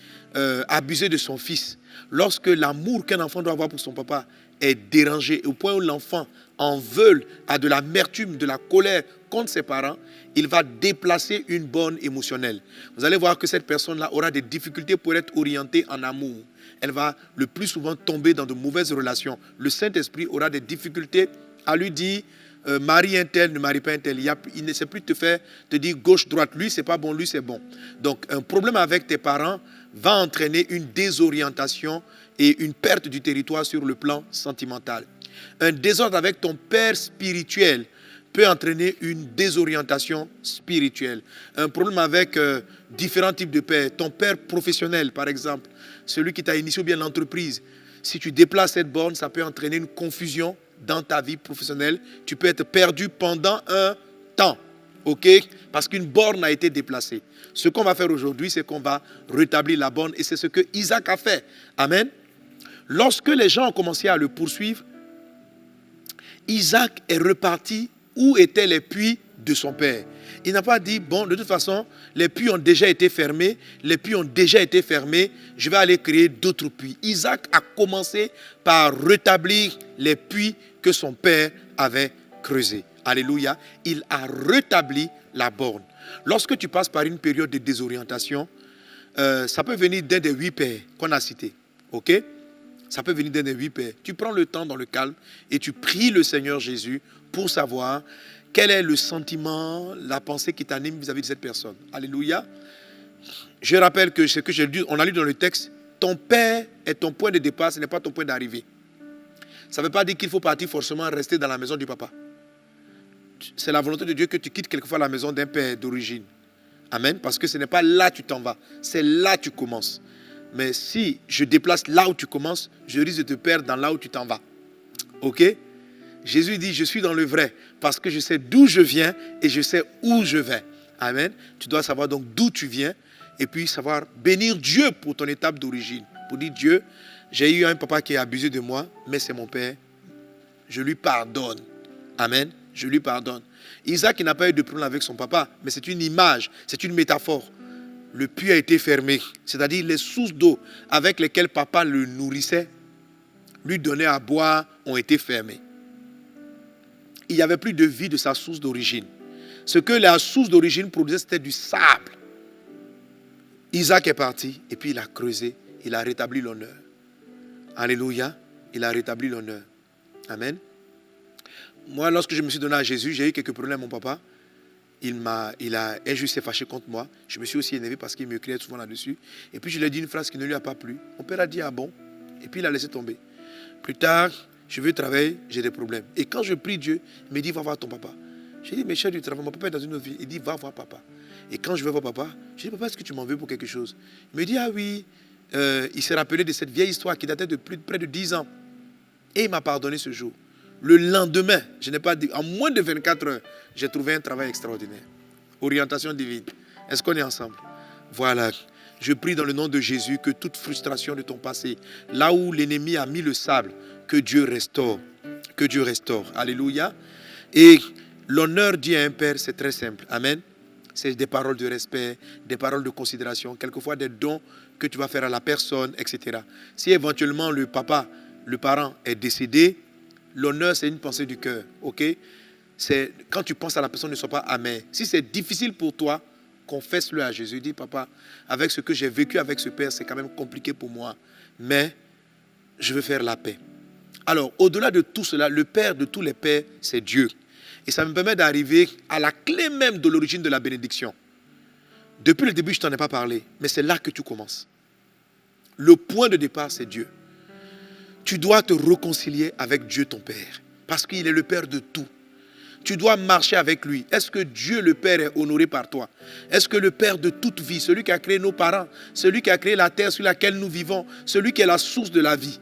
abusé de son fils, lorsque l'amour qu'un enfant doit avoir pour son papa est dérangé, au point où l'enfant en veut, a de l'amertume, de la colère contre ses parents, il va déplacer une borne émotionnelle. Vous allez voir que cette personne-là aura des difficultés pour être orientée en amour. Elle va le plus souvent tomber dans de mauvaises relations. Le Saint-Esprit aura des difficultés à lui dire marie un tel, ne marie pas un tel. Il ne sait plus te dire gauche-droite. Lui, c'est pas bon, lui, c'est bon. Donc, un problème avec tes parents va entraîner une désorientation et une perte du territoire sur le plan sentimental. Un désordre avec ton père spirituel peut entraîner une désorientation spirituelle. Un problème avec différents types de pères. Ton père professionnel, par exemple, celui qui t'a initié ou bien l'entreprise. Si tu déplaces cette borne, ça peut entraîner une confusion dans ta vie professionnelle. Tu peux être perdu pendant un temps. OK? Parce qu'une borne a été déplacée. Ce qu'on va faire aujourd'hui, c'est qu'on va rétablir la borne. Et c'est ce que Isaac a fait. Amen. Lorsque les gens ont commencé à le poursuivre, Isaac est reparti où étaient les puits de son père. Il n'a pas dit, bon, de toute façon, les puits ont déjà été fermés, je vais aller créer d'autres puits. Isaac a commencé par rétablir les puits que son père avait creusés. Alléluia. Il a rétabli la borne. Lorsque tu passes par une période de désorientation, ça peut venir d'un des 8 pères qu'on a cités. OK? Ça peut venir d'un des 8 pères. Tu prends le temps dans le calme et tu pries le Seigneur Jésus pour savoir quel est le sentiment, la pensée qui t'anime vis-à-vis de cette personne. Alléluia. Je rappelle que ce que j'ai lu, on a lu dans le texte, ton père est ton point de départ, ce n'est pas ton point d'arrivée. Ça ne veut pas dire qu'il faut partir forcément rester dans la maison du papa. C'est la volonté de Dieu que tu quittes quelquefois la maison d'un père d'origine. Amen. Parce que ce n'est pas là que tu t'en vas, c'est là que tu commences. Mais si je déplace là où tu commences, je risque de te perdre dans là où tu t'en vas. OK? Jésus dit, je suis dans le vrai parce que je sais d'où je viens et je sais où je vais. Amen. Tu dois savoir donc d'où tu viens et puis savoir bénir Dieu pour ton étape d'origine. Pour dire, Dieu, j'ai eu un papa qui a abusé de moi, mais c'est mon père. Je lui pardonne. Amen. Je lui pardonne. Isaac n'a pas eu de problème avec son papa, mais c'est une image, c'est une métaphore. Le puits a été fermé, c'est-à-dire les sources d'eau avec lesquelles papa le nourrissait, lui donnait à boire, ont été fermées. Il n'y avait plus de vie de sa source d'origine. Ce que la source d'origine produisait, c'était du sable. Isaac est parti et puis il a creusé, il a rétabli l'honneur. Alléluia, il a rétabli l'honneur. Amen. Moi, lorsque je me suis donné à Jésus, j'ai eu quelques problèmes avec mon papa. Il a injusté, fâché contre moi. Je me suis aussi énervé parce qu'il me criait souvent là-dessus. Et puis je lui ai dit une phrase qui ne lui a pas plu. Mon père a dit, ah bon? Et puis il a laissé tomber. Plus tard, je veux travailler, j'ai des problèmes. Et quand je prie Dieu, il me dit, va voir ton papa. J'ai dit, mais cher du travail, mon papa est dans une autre vie. Il dit, va voir papa. Et quand je vais voir papa, je dis, papa, est-ce que tu m'en veux pour quelque chose? Il me dit, ah oui. Il s'est rappelé de cette vieille histoire qui datait de près de 10 ans. Et il m'a pardonné ce jour. Le lendemain, je n'ai pas dit, en moins de 24 heures, j'ai trouvé un travail extraordinaire. Orientation divine. Est-ce qu'on est ensemble? Voilà. Je prie dans le nom de Jésus que toute frustration de ton passé, là où l'ennemi a mis le sable, que Dieu restaure. Que Dieu restaure. Alléluia. Et l'honneur dit à un père, c'est très simple. Amen. C'est des paroles de respect, des paroles de considération, quelquefois des dons que tu vas faire à la personne, etc. Si éventuellement le parent est décédé, l'honneur, c'est une pensée du cœur, ok? C'est quand tu penses à la personne, ne sois pas amer. Si c'est difficile pour toi, confesse-le à Jésus. Dis, papa, avec ce que j'ai vécu avec ce père, c'est quand même compliqué pour moi. Mais je veux faire la paix. Alors, au-delà de tout cela, le père de tous les pères, c'est Dieu. Et ça me permet d'arriver à la clé même de l'origine de la bénédiction. Depuis le début, je ne t'en ai pas parlé, mais c'est là que tu commences. Le point de départ, c'est Dieu. Tu dois te réconcilier avec Dieu ton Père, parce qu'il est le Père de tout. Tu dois marcher avec lui. Est-ce que Dieu le Père est honoré par toi? Est-ce que le Père de toute vie, celui qui a créé nos parents, celui qui a créé la terre sur laquelle nous vivons, celui qui est la source de la vie?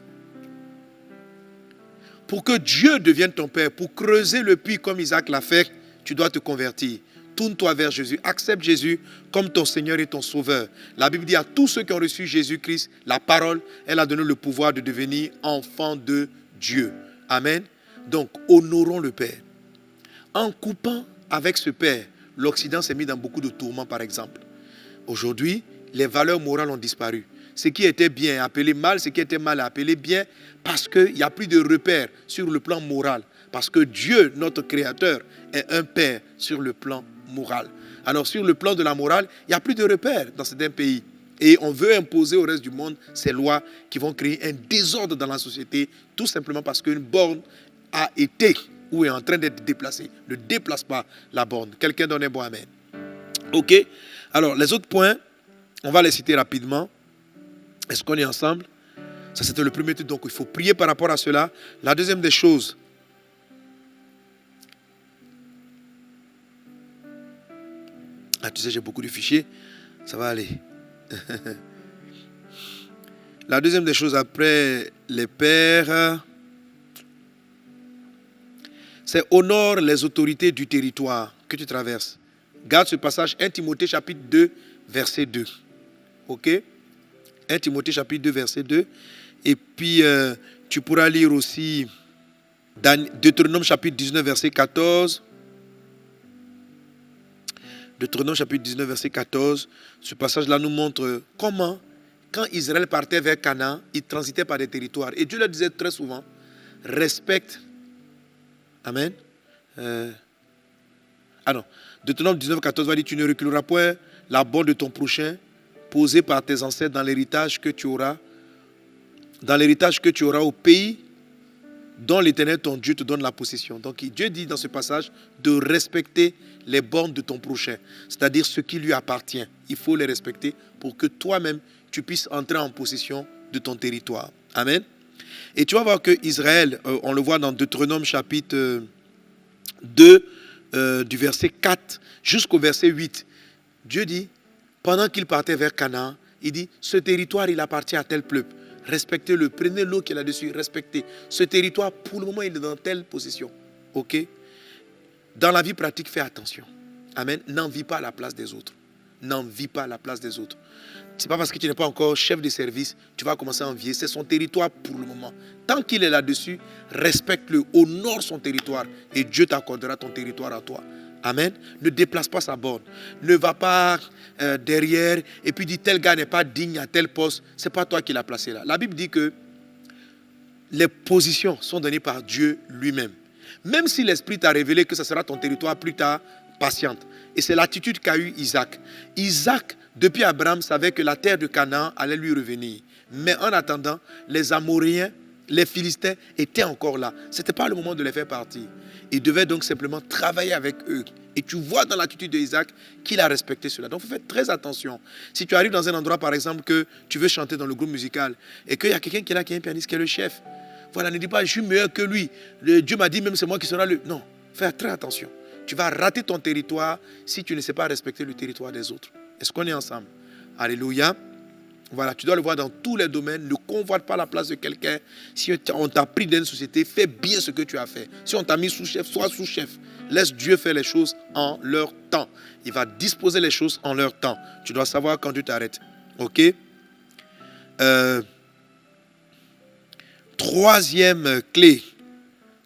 Pour que Dieu devienne ton Père, pour creuser le puits comme Isaac l'a fait, tu dois te convertir. Tourne-toi vers Jésus. Accepte Jésus comme ton Seigneur et ton Sauveur. La Bible dit à tous ceux qui ont reçu Jésus-Christ, la parole, elle a donné le pouvoir de devenir enfants de Dieu. Amen. Donc, honorons le Père. En coupant avec ce Père, l'Occident s'est mis dans beaucoup de tourments, par exemple. Aujourd'hui, les valeurs morales ont disparu. Ce qui était bien est appelé mal, ce qui était mal est appelé bien, parce qu'il n'y a plus de repères sur le plan moral. Parce que Dieu, notre Créateur, est un Père sur le plan moral. Alors sur le plan de la morale, il n'y a plus de repères dans certains pays. Et on veut imposer au reste du monde ces lois qui vont créer un désordre dans la société, tout simplement parce qu'une borne a été ou est en train d'être déplacé. Ne déplace pas la borne. Quelqu'un donne un bon amen. Ok? Alors, les autres points, on va les citer rapidement. Est-ce qu'on est ensemble? Ça, c'était le premier truc. Donc, il faut prier par rapport à cela. La deuxième des choses, tu sais, j'ai beaucoup de fichiers. Ça va aller. La deuxième des choses après les pères, c'est honore les autorités du territoire que tu traverses. Garde ce passage, 1 Timothée chapitre 2, verset 2. Ok? 1 Timothée chapitre 2, verset 2. Et puis, tu pourras lire aussi Deutéronome chapitre 19, verset 14. Deutéronome chapitre 19, verset 14. Ce passage-là nous montre comment, quand Israël partait vers Canaan, il transitait par des territoires. Et Dieu leur disait très souvent, respecte. Amen. Deutéronome 19, 14 va dire, tu ne reculeras point la borne de ton prochain, posée par tes ancêtres dans l'héritage que tu auras au pays dont l'Éternel, ton Dieu, te donne la possession. Donc Dieu dit dans ce passage de respecter les bornes de ton prochain, c'est-à-dire ce qui lui appartient. Il faut les respecter pour que toi-même, tu puisses entrer en possession de ton territoire. Amen. Et tu vas voir que Israël, on le voit dans Deutéronome chapitre 2, du verset 4 jusqu'au verset 8. Dieu dit, pendant qu'il partait vers Canaan, il dit, ce territoire, il appartient à tel peuple. Respectez-le, prenez l'eau qu'il y a là-dessus, respectez. Ce territoire, pour le moment, il est dans telle possession. Ok? Dans la vie pratique, fais attention. Amen. N'envie pas à la place des autres. N'envie pas à la place des autres. Ce n'est pas parce que tu n'es pas encore chef de service, tu vas commencer à envier. C'est son territoire pour le moment. Tant qu'il est là-dessus, respecte-le, honore son territoire et Dieu t'accordera ton territoire à toi. Amen. Ne déplace pas sa borne. Ne va pas derrière et puis dis tel gars n'est pas digne à tel poste. Ce n'est pas toi qui l'as placé là. La Bible dit que les positions sont données par Dieu lui-même. Même si l'Esprit t'a révélé que ce sera ton territoire plus tard, patiente. Et c'est l'attitude qu'a eu Isaac. Isaac, depuis Abraham, savait que la terre de Canaan allait lui revenir. Mais en attendant, les Amoréens, les Philistins étaient encore là. Ce n'était pas le moment de les faire partir. Il devait donc simplement travailler avec eux. Et tu vois dans l'attitude d'Isaac qu'il a respecté cela. Donc il faut faire très attention. Si tu arrives dans un endroit, par exemple, que tu veux chanter dans le groupe musical et qu'il y a quelqu'un qui est là, qui est un pianiste, qui est le chef. Voilà, ne dis pas, je suis meilleur que lui. Dieu m'a dit, même c'est moi qui sera le... Non, fais très attention. Tu vas rater ton territoire si tu ne sais pas respecter le territoire des autres. Est-ce qu'on est ensemble? Alléluia. Voilà, tu dois le voir dans tous les domaines. Ne convoite pas la place de quelqu'un. Si on t'a pris dans une société, fais bien ce que tu as fait. Si on t'a mis sous-chef, sois sous-chef. Laisse Dieu faire les choses en leur temps. Il va disposer les choses en leur temps. Tu dois savoir quand tu t'arrêtes. Ok? Troisième clé.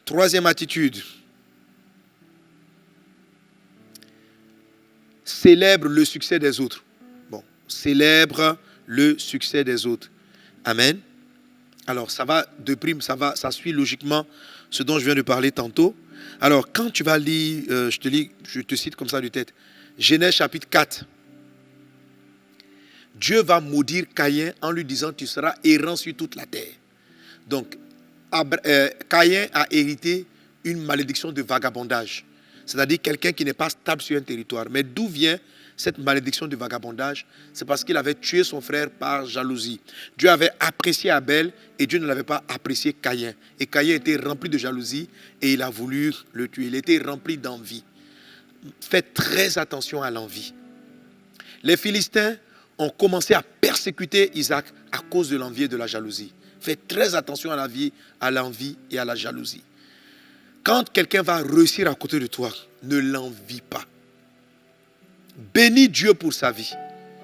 Troisième attitude. Célèbre le succès des autres. Bon, célèbre le succès des autres. Amen. Alors, ça va de prime, ça suit logiquement ce dont je viens de parler tantôt. Alors, quand tu vas lire, je te cite comme ça de tête, Genèse chapitre 4. Dieu va maudire Caïn en lui disant, tu seras errant sur toute la terre. Donc, Caïn a hérité une malédiction de vagabondage. C'est-à-dire quelqu'un qui n'est pas stable sur un territoire. Mais d'où vient cette malédiction de vagabondage? C'est parce qu'il avait tué son frère par jalousie. Dieu avait apprécié Abel et Dieu ne l'avait pas apprécié Caïn. Et Caïn était rempli de jalousie et il a voulu le tuer. Il était rempli d'envie. Faites très attention à l'envie. Les Philistins ont commencé à persécuter Isaac à cause de l'envie et de la jalousie. Faites très attention à l'envie et à la jalousie. Quand quelqu'un va réussir à côté de toi, ne l'envie pas. Bénis Dieu pour sa vie.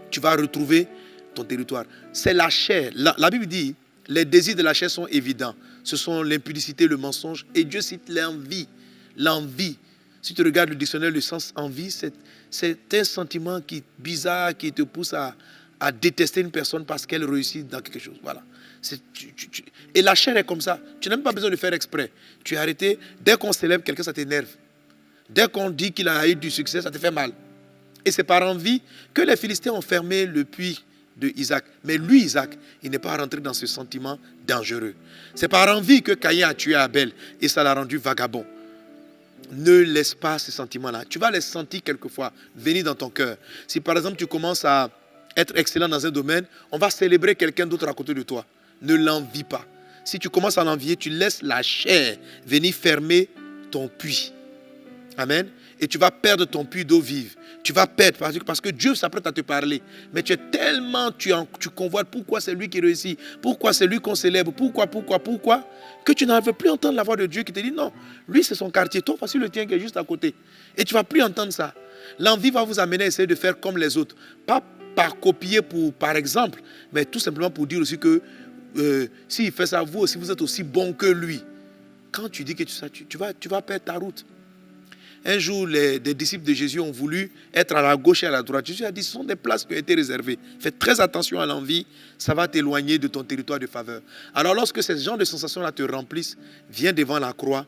Tu vas retrouver ton territoire. C'est la chair. La Bible dit, les désirs de la chair sont évidents. Ce sont l'impudicité, le mensonge. Et Dieu cite l'envie. L'envie. Si tu regardes le dictionnaire, le sens envie, c'est un sentiment bizarre qui te pousse à détester une personne parce qu'elle réussit dans quelque chose. Voilà. Et la chair est comme ça. Tu n'as même pas besoin de faire exprès. Tu es arrêté. Dès qu'on célèbre quelqu'un, ça t'énerve. Dès qu'on dit qu'il a eu du succès, ça te fait mal. Et c'est par envie que les Philistins ont fermé le puits de Isaac. Mais lui, Isaac, il n'est pas rentré dans ce sentiment dangereux. C'est par envie que Caïn a tué Abel et ça l'a rendu vagabond. ne laisse pas ces sentiments-là. Tu vas les sentir quelquefois venir dans ton cœur. Si par exemple tu commences à être excellent dans un domaine, on va célébrer quelqu'un d'autre à côté de toi. Ne l'envie pas. Si tu commences à l'envier, tu laisses la chair venir fermer ton puits. Amen. Et tu vas perdre ton puits d'eau vive. Tu vas perdre parce que Dieu s'apprête à te parler. Mais tu es tellement, tu convoites pourquoi c'est lui qui réussit, pourquoi c'est lui qu'on célèbre, pourquoi, que tu n'en veux plus entendre la voix de Dieu qui te dit non, lui c'est son quartier, toi voici le tien qui est juste à côté. Et tu ne vas plus entendre ça. L'envie va vous amener à essayer de faire comme les autres. Pas par copier par exemple, mais tout simplement pour dire aussi que s'il fait ça, vous aussi vous êtes aussi bon que lui. Quand tu dis que tu vas perdre ta route. Un jour, des disciples de Jésus ont voulu être à la gauche et à la droite. Jésus a dit, ce sont des places qui ont été réservées. Fais très attention à l'envie, ça va t'éloigner de ton territoire de faveur. Alors lorsque ce genre de sensations-là te remplissent, viens devant la croix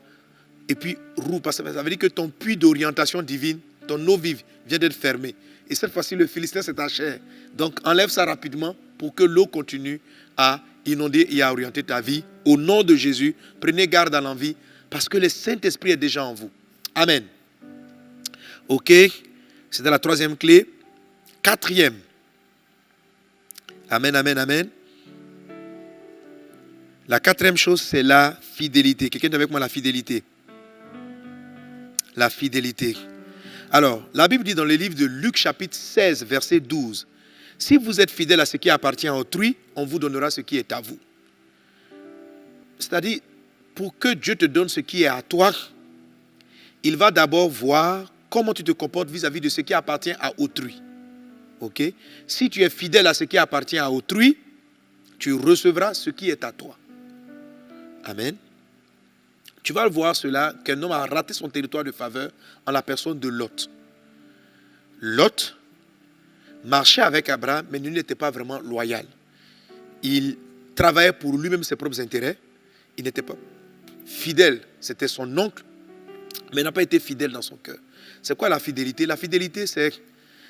et puis roule. Parce que ça veut dire que ton puits d'orientation divine, ton eau vive, vient d'être fermé. Et cette fois-ci, le Philistin, c'est ta chair. Donc enlève ça rapidement pour que l'eau continue à inonder et à orienter ta vie. Au nom de Jésus, prenez garde à l'envie parce que le Saint-Esprit est déjà en vous. Amen. Ok, c'était la troisième clé. Quatrième. Amen, amen, amen. La quatrième chose, c'est la fidélité. Quelqu'un est avec moi, la fidélité. La fidélité. Alors, la Bible dit dans le livre de Luc chapitre 16, verset 12, « Si vous êtes fidèle à ce qui appartient à autrui, on vous donnera ce qui est à vous. » C'est-à-dire, pour que Dieu te donne ce qui est à toi, il va d'abord voir comment tu te comportes vis-à-vis de ce qui appartient à autrui. Ok? Si tu es fidèle à ce qui appartient à autrui, tu recevras ce qui est à toi. Amen. Tu vas voir cela, qu'un homme a raté son territoire de faveur en la personne de Lot. Lot marchait avec Abraham, mais il n'était pas vraiment loyal. Il travaillait pour lui-même ses propres intérêts. Il n'était pas fidèle. C'était son oncle, mais il n'a pas été fidèle dans son cœur. C'est quoi la fidélité? La fidélité, c'est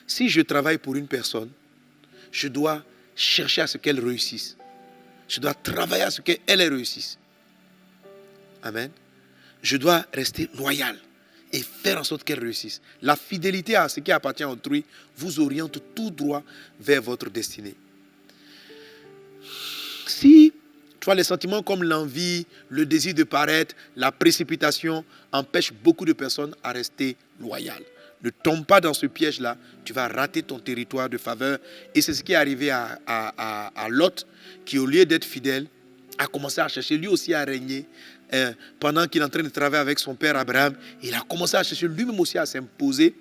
si je travaille pour une personne, je dois chercher à ce qu'elle réussisse. Je dois travailler à ce qu'elle réussisse. Amen. Je dois rester loyal et faire en sorte qu'elle réussisse. La fidélité à ce qui appartient à autrui vous oriente tout droit vers votre destinée. Si tu vois, les sentiments comme l'envie, le désir de paraître, la précipitation empêchent beaucoup de personnes à rester loyales. Ne tombe pas dans ce piège-là, tu vas rater ton territoire de faveur. Et c'est ce qui est arrivé à Lot, qui au lieu d'être fidèle, a commencé à chercher lui aussi à régner. Pendant qu'il est en train de travailler avec son père Abraham, il a commencé à chercher lui-même aussi à s'imposer.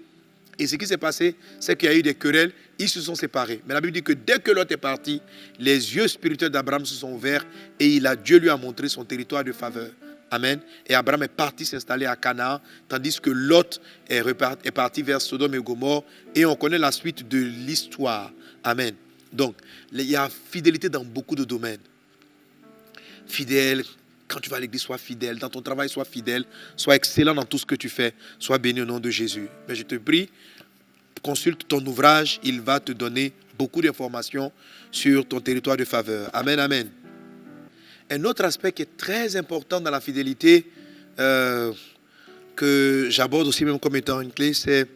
Et ce qui s'est passé, c'est qu'il y a eu des querelles, ils se sont séparés. Mais la Bible dit que dès que Lot est parti, les yeux spirituels d'Abraham se sont ouverts et Dieu lui a montré son territoire de faveur. Amen. Et Abraham est parti s'installer à Canaan, tandis que Lot est parti vers Sodome et Gomorrhe. Et on connaît la suite de l'histoire. Amen. Donc, il y a fidélité dans beaucoup de domaines. Fidèle, quand tu vas à l'église, sois fidèle. Dans ton travail, sois fidèle. Sois excellent dans tout ce que tu fais. Sois béni au nom de Jésus. Mais je te prie, consulte ton ouvrage. Il va te donner beaucoup d'informations sur ton territoire de faveur. Amen, amen. Un autre aspect qui est très important dans la fidélité, que j'aborde aussi même comme étant une clé, c'est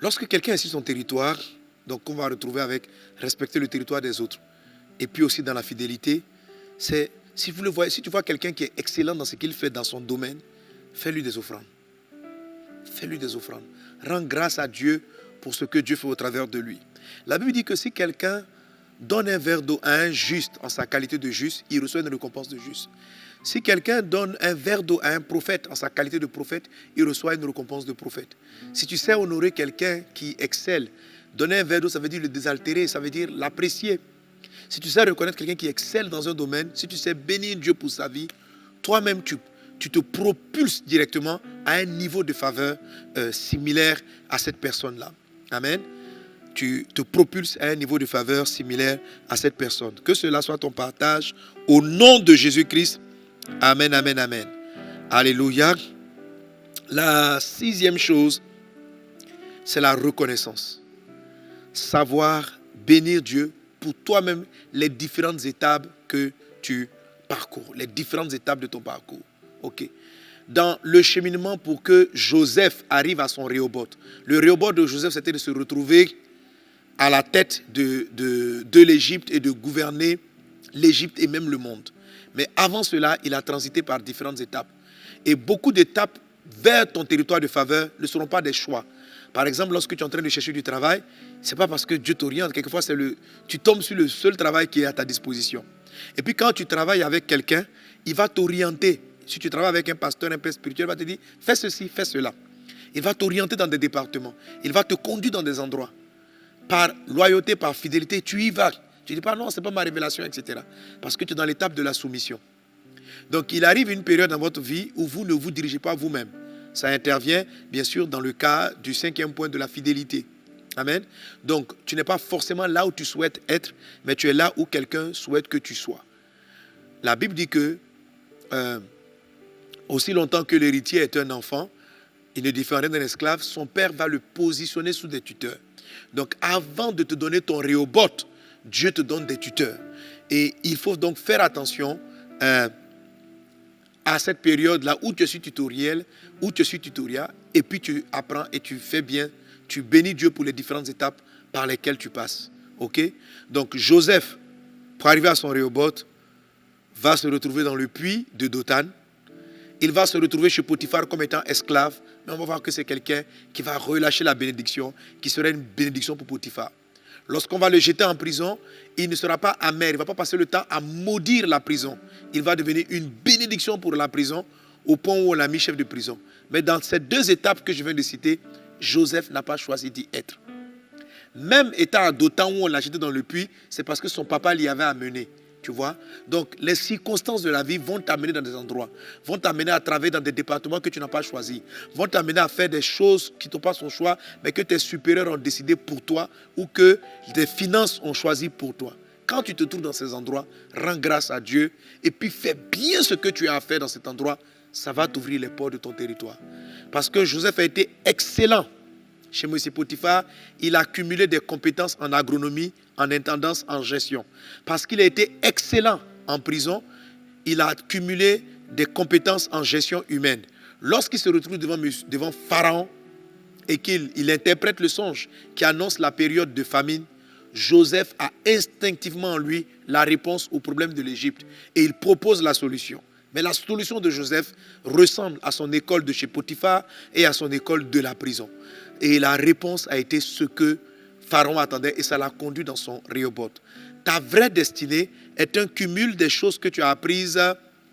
lorsque quelqu'un est sur son territoire, donc on va retrouver avec respecter le territoire des autres. Et puis aussi dans la fidélité, c'est si tu vois quelqu'un qui est excellent dans ce qu'il fait dans son domaine, fais-lui des offrandes. Fais-lui des offrandes. Rends grâce à Dieu pour ce que Dieu fait au travers de lui. La Bible dit que si quelqu'un donne un verre d'eau à un juste en sa qualité de juste, il reçoit une récompense de juste. Si quelqu'un donne un verre d'eau à un prophète en sa qualité de prophète, il reçoit une récompense de prophète. Si tu sais honorer quelqu'un qui excelle, donner un verre d'eau, ça veut dire le désaltérer, ça veut dire l'apprécier. Si tu sais reconnaître quelqu'un qui excelle dans un domaine, si tu sais bénir Dieu pour sa vie, toi-même tu te propulses directement à un niveau de faveur similaire à cette personne-là. Amen. Tu te propulses à un niveau de faveur similaire à cette personne. Que cela soit ton partage au nom de Jésus-Christ. Amen, amen, amen. Alléluia. La sixième chose, c'est la reconnaissance. Savoir bénir Dieu pour toi-même les différentes étapes que tu parcours. Les différentes étapes de ton parcours. Ok. dans le cheminement pour que Joseph arrive à son Rehoboth. Le Rehoboth de Joseph, c'était de se retrouver à la tête de l'Égypte et de gouverner l'Égypte et même le monde. Mais avant cela, il a transité par différentes étapes. Et beaucoup d'étapes vers ton territoire de faveur ne seront pas des choix. Par exemple, lorsque tu es en train de chercher du travail, ce n'est pas parce que Dieu t'oriente. Quelquefois, tu tombes sur le seul travail qui est à ta disposition. Et puis quand tu travailles avec quelqu'un, il va t'orienter. Si tu travailles avec un pasteur, un père spirituel, il va te dire, fais ceci, fais cela. Il va t'orienter dans des départements. Il va te conduire dans des endroits. Par loyauté, par fidélité, tu y vas. Tu ne dis pas, non, ce n'est pas ma révélation, etc. Parce que tu es dans l'étape de la soumission. Donc, il arrive une période dans votre vie où vous ne vous dirigez pas vous-même. Ça intervient, bien sûr, dans le cas du 5e point de la fidélité. Amen. Donc, tu n'es pas forcément là où tu souhaites être, mais tu es là où quelqu'un souhaite que tu sois. La Bible dit que, aussi longtemps que l'héritier est un enfant, il ne diffère rien d'un esclave, son père va le positionner sous des tuteurs. Donc, avant de te donner ton Rehoboth, Dieu te donne des tuteurs. Et il faut donc faire attention à cette période-là où tu suis tutoriel, où tu suis tutoriel, et puis tu apprends et tu fais bien, tu bénis Dieu pour les différentes étapes par lesquelles tu passes. Ok? Donc Joseph, pour arriver à son Rehoboth, va se retrouver dans le puits de Dothan. Il va se retrouver chez Potiphar comme étant esclave, mais on va voir que c'est quelqu'un qui va relâcher la bénédiction, qui sera une bénédiction pour Potiphar. Lorsqu'on va le jeter en prison, il ne sera pas amer, il ne va pas passer le temps à maudire la prison. Il va devenir une bénédiction pour la prison, au point où on l'a mis chef de prison. Mais dans ces deux étapes que je viens de citer, Joseph n'a pas choisi d'y être. Même étant à Dothan où on l'a jeté dans le puits, c'est parce que son papa l'y avait amené. Tu vois? Donc, les circonstances de la vie vont t'amener dans des endroits, vont t'amener à travailler dans des départements que tu n'as pas choisis, vont t'amener à faire des choses qui ne sont pas son choix, mais que tes supérieurs ont décidé pour toi ou que tes finances ont choisi pour toi. Quand tu te trouves dans ces endroits, rends grâce à Dieu et puis fais bien ce que tu as à faire dans cet endroit. Ça va t'ouvrir les portes de ton territoire. Parce que Joseph a été excellent. Chez Moïse Potiphar, il a cumulé des compétences en agronomie, en intendance, en gestion. Parce qu'il a été excellent en prison, il a cumulé des compétences en gestion humaine. Lorsqu'il se retrouve devant Pharaon et qu'il interprète le songe qui annonce la période de famine, Joseph a instinctivement en lui la réponse au problème de l'Égypte et il propose la solution. Mais la solution de Joseph ressemble à son école de chez Potiphar et à son école de la prison. Et la réponse a été ce que Pharaon attendait et ça l'a conduit dans son Rehoboth. Ta vraie destinée est un cumul des choses que tu as apprises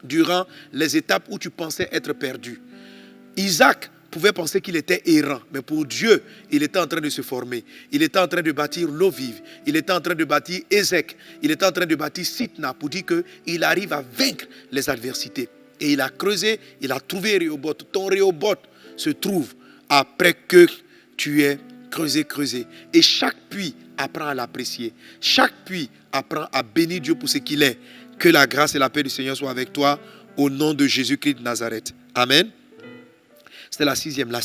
durant les étapes où tu pensais être perdu. Isaac pouvait penser qu'il était errant, mais pour Dieu, il était en train de se former. Il était en train de bâtir l'eau vive. Il était en train de bâtir Ézek. Il était en train de bâtir Sitna pour dire qu'il arrive à vaincre les adversités. Et il a creusé, il a trouvé Rehoboth. Ton Rehoboth se trouve après que tu es creusé. Et chaque puits apprend à l'apprécier. Chaque puits apprend à bénir Dieu pour ce qu'il est. Que la grâce et la paix du Seigneur soient avec toi au nom de Jésus-Christ de Nazareth. Amen. C'était la 6e. La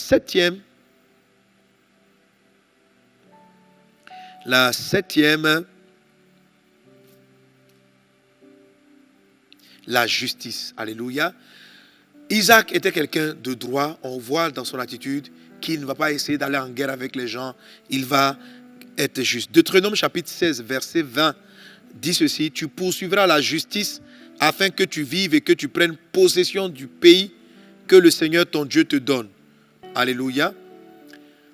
septième, la justice. Alléluia. Isaac était quelqu'un de droit. On voit dans son attitude qu'il ne va pas essayer d'aller en guerre avec les gens. Il va être juste. Deutéronome chapitre 16, verset 20 dit ceci. Tu poursuivras la justice afin que tu vives et que tu prennes possession du pays que le Seigneur ton Dieu te donne. Alléluia.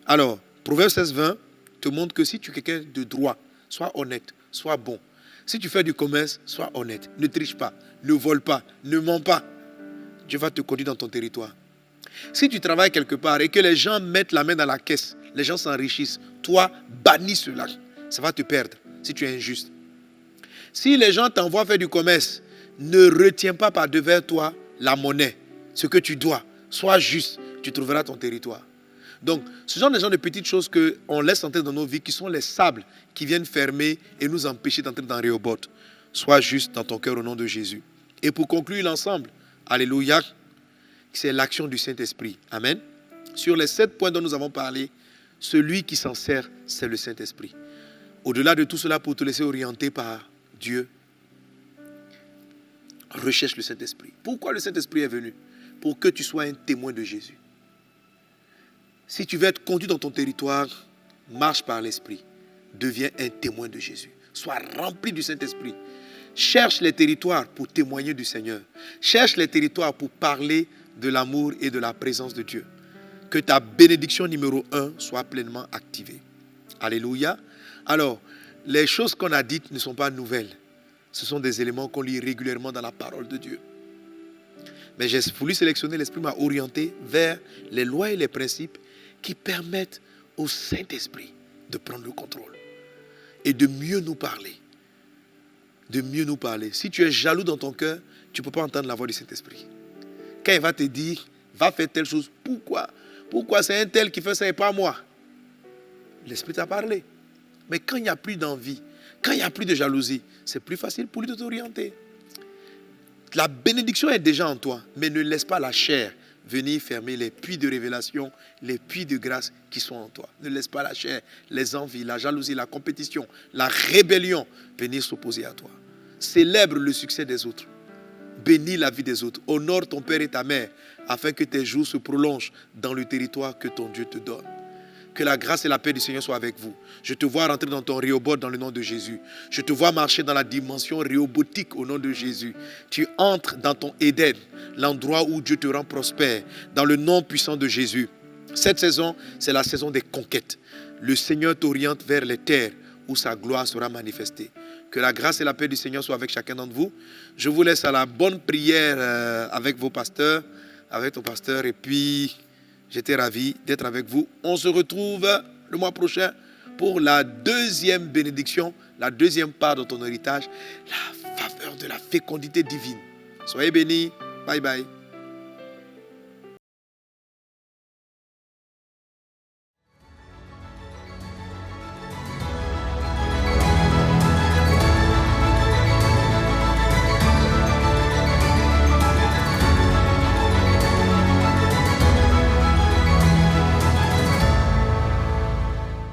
Alors, Proverbe 16, 20 te montre que si tu es quelqu'un de droit, sois honnête, sois bon. Si tu fais du commerce, sois honnête. Ne triche pas, ne vole pas, ne mens pas. Dieu va te conduire dans ton territoire. Si tu travailles quelque part et que les gens mettent la main dans la caisse, les gens s'enrichissent, toi, bannis cela. Ça va te perdre si tu es injuste. Si les gens t'envoient faire du commerce, ne retiens pas par devers toi la monnaie, ce que tu dois. Sois juste, tu trouveras ton territoire. Donc, ce sont des gens de petites choses qu'on laisse entrer dans nos vies, qui sont les sables qui viennent fermer et nous empêcher d'entrer dans Rehoboth. Sois juste dans ton cœur au nom de Jésus. Et pour conclure l'ensemble, alléluia, c'est l'action du Saint-Esprit. Amen. Sur les 7 points dont nous avons parlé, celui qui s'en sert, c'est le Saint-Esprit. Au-delà de tout cela, pour te laisser orienter par Dieu, recherche le Saint-Esprit. Pourquoi le Saint-Esprit est venu? pour que tu sois un témoin de Jésus. Si tu veux être conduit dans ton territoire, marche par l'Esprit. Deviens un témoin de Jésus. Sois rempli du Saint-Esprit. Cherche les territoires pour témoigner du Seigneur. Cherche les territoires pour parler de l'amour et de la présence de Dieu. Que ta bénédiction numéro 1 soit pleinement activée. Alléluia. Alors, les choses qu'on a dites ne sont pas nouvelles. Ce sont des éléments qu'on lit régulièrement dans la parole de Dieu. Mais j'ai voulu sélectionner, l'Esprit m'a orienté vers les lois et les principes qui permettent au Saint-Esprit de prendre le contrôle et de mieux nous parler. De mieux nous parler. Si tu es jaloux dans ton cœur, tu ne peux pas entendre la voix du Saint-Esprit. Quand il va te dire, va faire telle chose, pourquoi? Pourquoi c'est un tel qui fait ça et pas moi? L'Esprit t'a parlé. Mais quand il n'y a plus d'envie, quand il n'y a plus de jalousie, c'est plus facile pour lui de t'orienter. La bénédiction est déjà en toi, mais ne laisse pas la chair venir fermer les puits de révélation, les puits de grâce qui sont en toi. Ne laisse pas la chair, les envies, la jalousie, la compétition, la rébellion venir s'opposer à toi. Célèbre le succès des autres. Bénis la vie des autres. Honore ton père et ta mère afin que tes jours se prolongent dans le territoire que ton Dieu te donne. Que la grâce et la paix du Seigneur soient avec vous. Je te vois rentrer dans ton Rehoboth dans le nom de Jésus. Je te vois marcher dans la dimension rehobotique au nom de Jésus. Tu entres dans ton Éden, l'endroit où Dieu te rend prospère, dans le nom puissant de Jésus. Cette saison, c'est la saison des conquêtes. Le Seigneur t'oriente vers les terres où sa gloire sera manifestée. Que la grâce et la paix du Seigneur soient avec chacun d'entre vous. Je vous laisse à la bonne prière avec vos pasteurs, avec ton pasteur, et puis j'étais ravi d'être avec vous. On se retrouve le mois prochain pour la deuxième bénédiction, la deuxième part de ton héritage, la faveur de la fécondité divine. Soyez bénis. Bye bye.